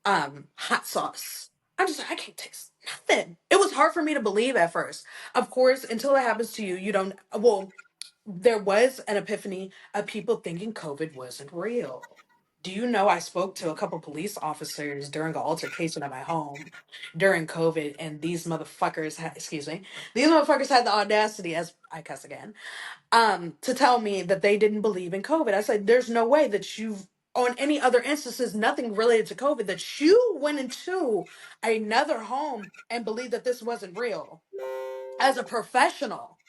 hot sauce. I'm just like, I can't taste nothing. It was hard for me to believe at first. Of course, until it happens to you, you don't, well, there was an epiphany of people thinking COVID wasn't real. Do you know I spoke to a couple police officers during an altercation at my home during COVID, and these motherfuckers had the audacity, as I cuss again, to tell me that they didn't believe in COVID. I said, there's no way that you've, on any other instances, nothing related to COVID, that you went into another home and believed that this wasn't real. As a professional,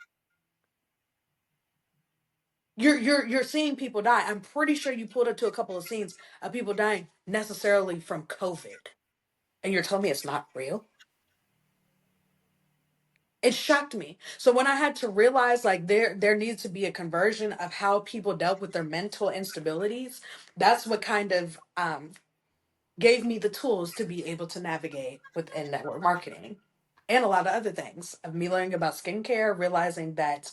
you're seeing people die. I'm pretty sure you pulled up to a couple of scenes of people dying necessarily from COVID, and you're telling me it's not real. It shocked me. So when I had to realize like there needs to be a conversion of how people dealt with their mental instabilities, that's what kind of gave me the tools to be able to navigate within network marketing and a lot of other things of me learning about skincare, realizing that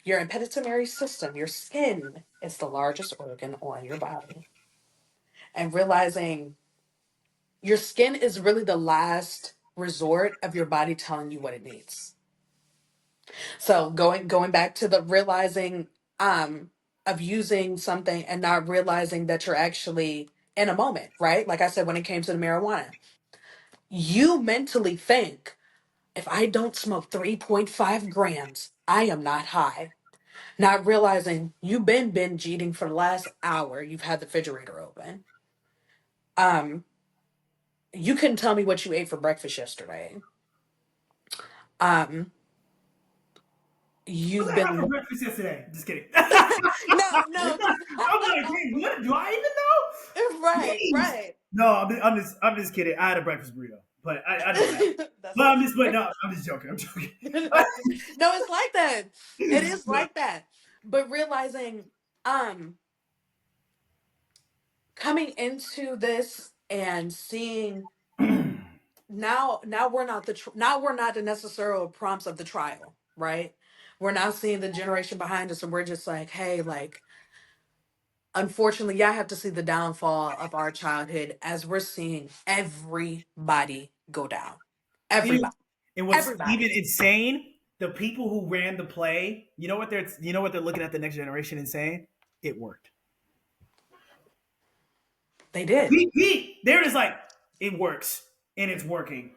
your impeditory system, your skin, is the largest organ on your body, and realizing your skin is really the last resort of your body telling you what it needs. So going back to the realizing of using something and not realizing that you're actually in a moment, right? Like I said, when it came to the marijuana, you mentally think, if I don't smoke 3.5 grams, I am not high. Not realizing you've been binge eating for the last hour, you've had the refrigerator open. Um, you couldn't tell me what you ate for breakfast yesterday. Um, What you've did I have for been breakfast yesterday? Just kidding. no, no, I'm like, hey, what do I even know? right, Jeez. right. No, I'm just kidding. I had a breakfast burrito, but I know that. That's But so I'm just, but funny. no, I'm just joking. I'm joking. No, it's like that. It is like that. But realizing, um, coming into this and seeing now we're not now we're not the necessary prompts of the trial, right? We're now seeing the generation behind us, and we're just like, hey, like, unfortunately, yeah, I have to see the downfall of our childhood as we're seeing everybody go down. and Everybody, and what's even everybody. insane, the people who ran the play, you know what they're looking at the next generation and saying, it worked. They did. They're just like, it works and it's working,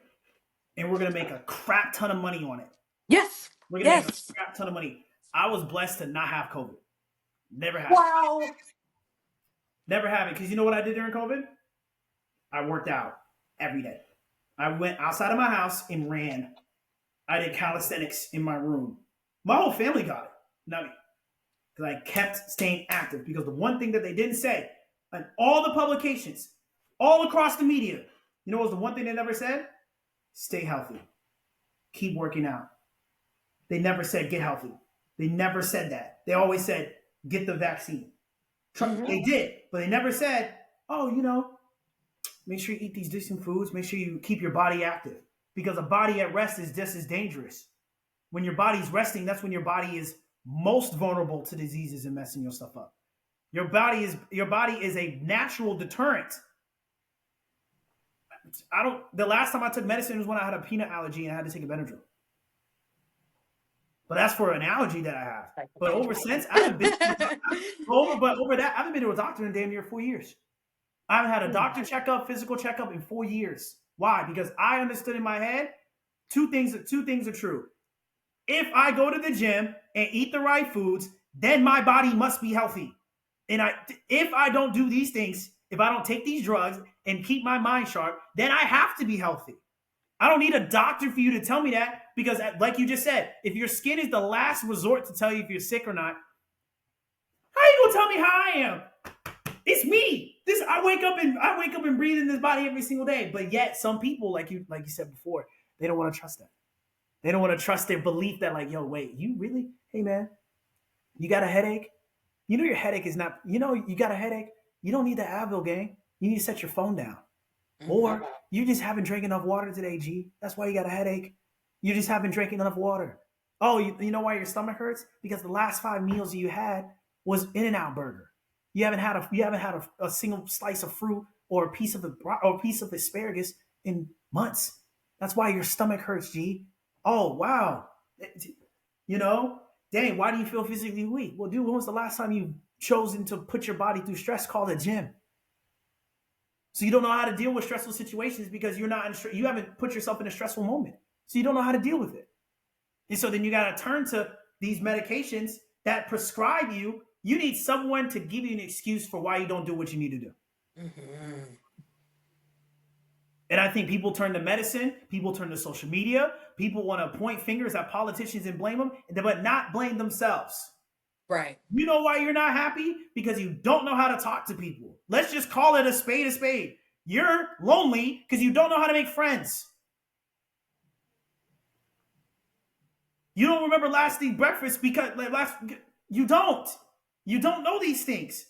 and we're gonna make a crap ton of money on it. Yes, We're gonna make a yes. crap ton of money. I was blessed to not have COVID. Never had it. Wow. Never have it. Because you know what I did during COVID? I worked out every day. I went outside of my house and ran. I did calisthenics in my room. My whole family got it, not me. Because I kept staying active. Because the one thing that they didn't say on all the publications, all across the media, you know what was the one thing they never said? Stay healthy. Keep working out. They never said get healthy. They never said that. They always said get the vaccine. Hmm. They did, but they never said, oh, make sure you eat these decent foods. Make sure you keep your body active, because a body at rest is just as dangerous. When your body's resting, that's when your body is most vulnerable to diseases and messing your stuff up. Your body is a natural deterrent. I don't. The last time I took medicine was when I had a peanut allergy and I had to take a Benadryl. But that's for an allergy that I have. Like But over since I haven't been to a over that I haven't been to a doctor in damn near 4 years. I haven't had a doctor checkup, physical checkup in 4 years. Why? Because I understood in my head two things are true. If I go to the gym and eat the right foods, then my body must be healthy. And if I don't do these things, if I don't take these drugs and keep my mind sharp, then I have to be healthy. I don't need a doctor for you to tell me that, because, like you just said, if your skin is the last resort to tell you if you're sick or not, how are you gonna tell me how I am? It's me. I wake up and breathe in this body every single day. But yet, some people, like you said before, they don't want to trust that. They don't want to trust their belief that, like, yo, wait, you really? Hey, man, you got a headache? You know your headache is not. You got a headache. You don't need the Advil, gang. You need to set your phone down. hmm Or you just haven't drank enough water today, G. That's why you got a headache. You just haven't drank enough water. Oh, you know why your stomach hurts? Because the last 5 meals you had was In-N-Out burger. You haven't had a single slice of fruit or a piece of asparagus in months. That's why your stomach hurts, G. Oh, wow. You know, dang, why do you feel physically weak? Well, dude, when was the last time you chosen to put your body through stress called a gym? So you don't know how to deal with stressful situations because you haven't put yourself in a stressful moment. So you don't know how to deal with it. And so then you got to turn to these medications that prescribe you. You need someone to give you an excuse for why you don't do what you need to do. hmm And I think people turn to medicine, people turn to social media, people want to point fingers at politicians and blame them, but not blame themselves. Right. You know why you're not happy? Because you don't know how to talk to people. Let's just call it a spade a spade. You're lonely because you don't know how to make friends. You don't remember last eating breakfast because like, last you don't. You don't know these things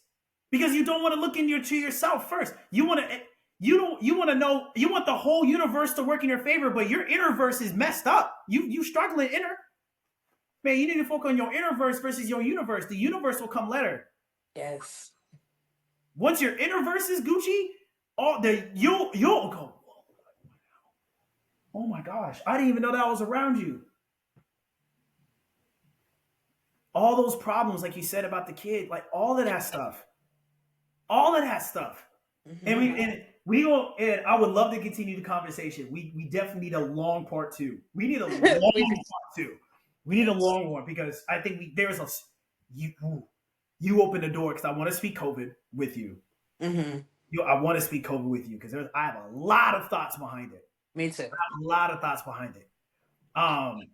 because you don't want to look into yourself first. You want to know you want the whole universe to work in your favor, but your inner verse is messed up. You struggling inner. Man, you need to focus on your inner verse versus your universe. The universe will come later. Yes. Once your inner verse is Gucci, all the you'll go, oh my gosh, I didn't even know that was around you. All those problems, like you said about the kid, like all of that stuff. And Hmm. we will, and I would love to continue the conversation. We definitely need a long part two. We need a long We do. part two. We need a Yes. long one because I think there's a you you open the door because I want to speak COVID with you. Hmm. I want to speak COVID with you because I have a lot of thoughts behind it. Me too. A lot of thoughts behind it.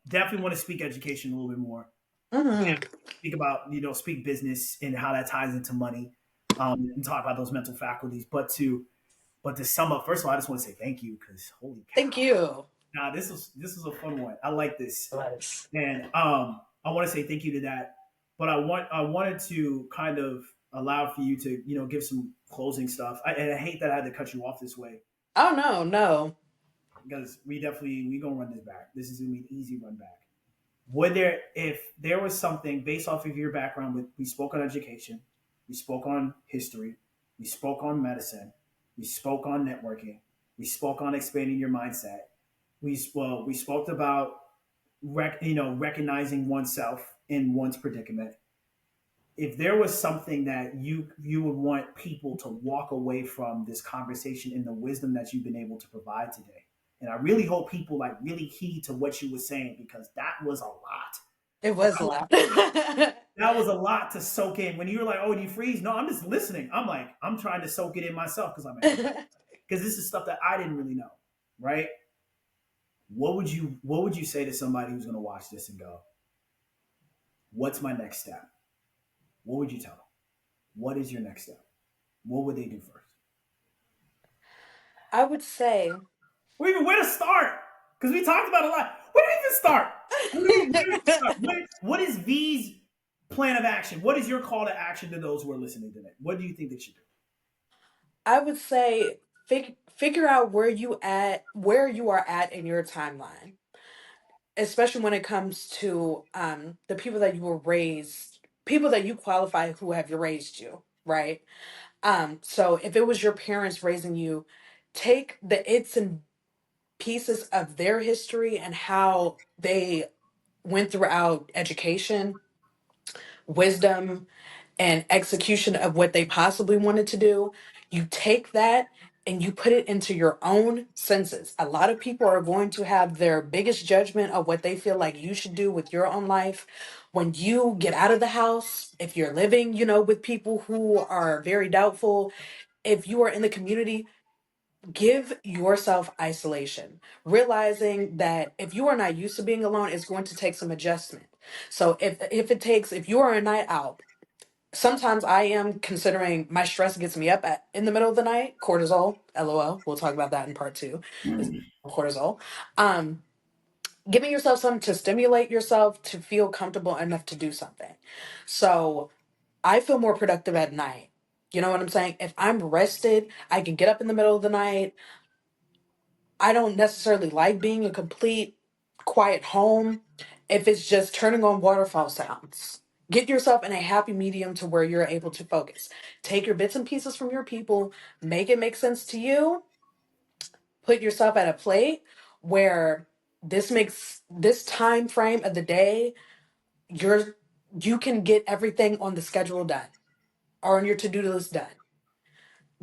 Definitely want to speak education a little bit more. Hmm. Speak about speak business and how that ties into money. And talk about those mental faculties. But to sum up, first of all, I just want to say thank you because holy Thank cow, you. nah, this was a fun one. I like this, Yes. and I want to say thank you to that. But I wanted to kind of allow for you to give some closing stuff. And I hate that I had to cut you off this way Oh no, no. because we gonna run this back. This is gonna be an easy run back. Would there if there was something based off of your background with we spoke on education, we spoke on history, we spoke on medicine, we spoke on networking, we spoke on expanding your mindset. We spoke about recognizing oneself in one's predicament. If there was something that you would want people to walk away from this conversation in the wisdom that you've been able to provide today, and I really hope people like really heed to what you were saying because that was a lot. It was a lot. That was a lot to soak in. When you were like, "Oh, do you freeze?" No, I'm just listening. I'm like, I'm trying to soak it in myself because I'm like, because this is stuff that I didn't really know, right? What would you say to somebody who's going to watch this and go, "What's my next step?" What would you tell them? What is your next step? What would they do first? I would say Or even where to start? Because we talked about a lot. Where do we even start? Where do we start? What is V's plan of action? What is your call to action to those who are listening today? What do you think they should do? I would say figure out where you are at in your timeline, especially when it comes to the people that you were raised, people that you qualify who have raised you, right? So if it was your parents raising you, take the its and pieces of their history and how they went throughout education, wisdom, and execution of what they possibly wanted to do. You take that and you put it into your own senses. A lot of people are going to have their biggest judgment of what they feel like you should do with your own life. When you get out of the house, if you're living, with people who are very doubtful, if you are in the community, give yourself isolation, realizing that if you are not used to being alone, it's going to take some adjustment. So if you are a night owl, sometimes I am considering my stress gets me up in the middle of the night. Cortisol, LOL. We'll talk about that in part two. Is cortisol. Um, Giving yourself something to stimulate yourself to feel comfortable enough to do something. So I feel more productive at night. You know what I'm saying? If I'm rested, I can get up in the middle of the night. I don't necessarily like being a complete quiet home if it's just turning on waterfall sounds. Get yourself in a happy medium to where you're able to focus. Take your bits and pieces from your people, make it make sense to you, put yourself at a plate where this makes this time frame of the day you're you can get everything on the schedule done or on your to-do list done.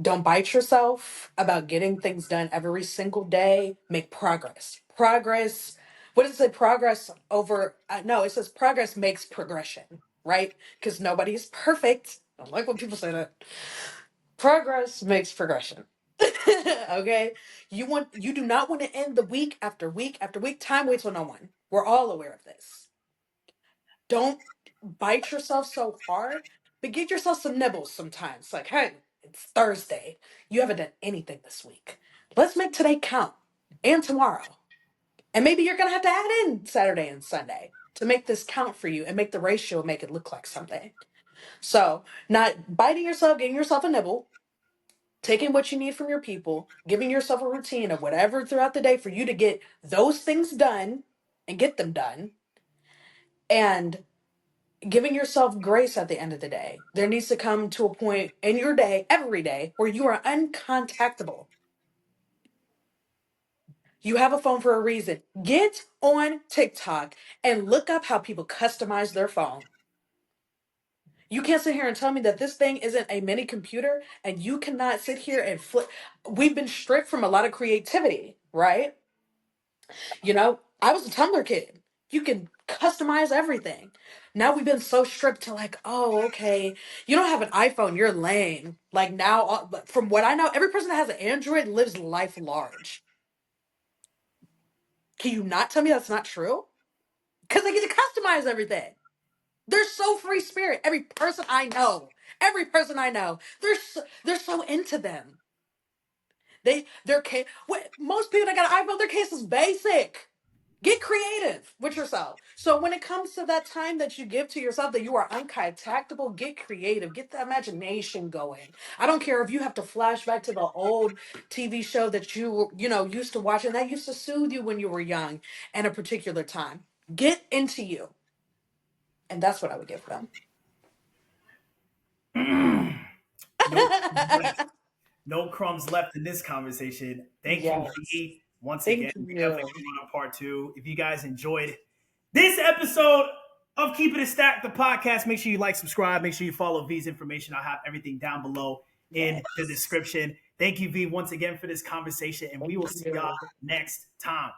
Don't bite yourself about getting things done every single day. Make progress. Progress. What does it say? Progress over. No, it says progress makes progression, right? Because nobody is perfect. I don't like when people say that. Progress makes progression. Okay? You do not want to end the week after week after week. Time waits for no one. We're all aware of this. Don't bite yourself so hard, but give yourself some nibbles sometimes. Like, hey, it's Thursday. You haven't done anything this week. Let's make today count and tomorrow. And maybe you're going to have to add in Saturday and Sunday. to make this count for you and make the ratio make it look like something. So, not biting yourself, getting yourself a nibble, taking what you need from your people, giving yourself a routine of whatever throughout the day for you to get those things done and get them done, and giving yourself grace at the end of the day. There needs to come to a point in your day, every day, where you are uncontactable. You have a phone for a reason. Get on TikTok and look up how people customize their phone. You can't sit here and tell me that this thing isn't a mini computer and you cannot sit here and flip. We've been stripped from a lot of creativity, right? You know, I was a Tumblr kid. You can customize everything. Now we've been so stripped to like, oh, okay, you don't have an iPhone, you're lame. Like now, from what I know, every person that has an Android lives life large. Can you not tell me that's not true? Because they get to customize everything. They're so free spirit. Every person I know, they're so into them. Their case. Most people that got an iPhone, their case is basic. Get creative with yourself. So when it comes to that time that you give to yourself that you are uncontactable, get creative. Get the imagination going. I don't care if you have to flash back to the old TV show that you used to watch and that used to soothe you when you were young and a particular time. Get into you. And that's what I would give them. No crumbs left. No crumbs left in this conversation. Thank you, Yes. V. Once again, Thank we definitely you. going on part two. If you guys enjoyed this episode of Keeping It Stacked, the podcast, make sure you like, subscribe, make sure you follow V's information. I'll have everything down below in the Yes. description. Thank you, V, once again for this conversation, and we Thank will see y'all you. next time.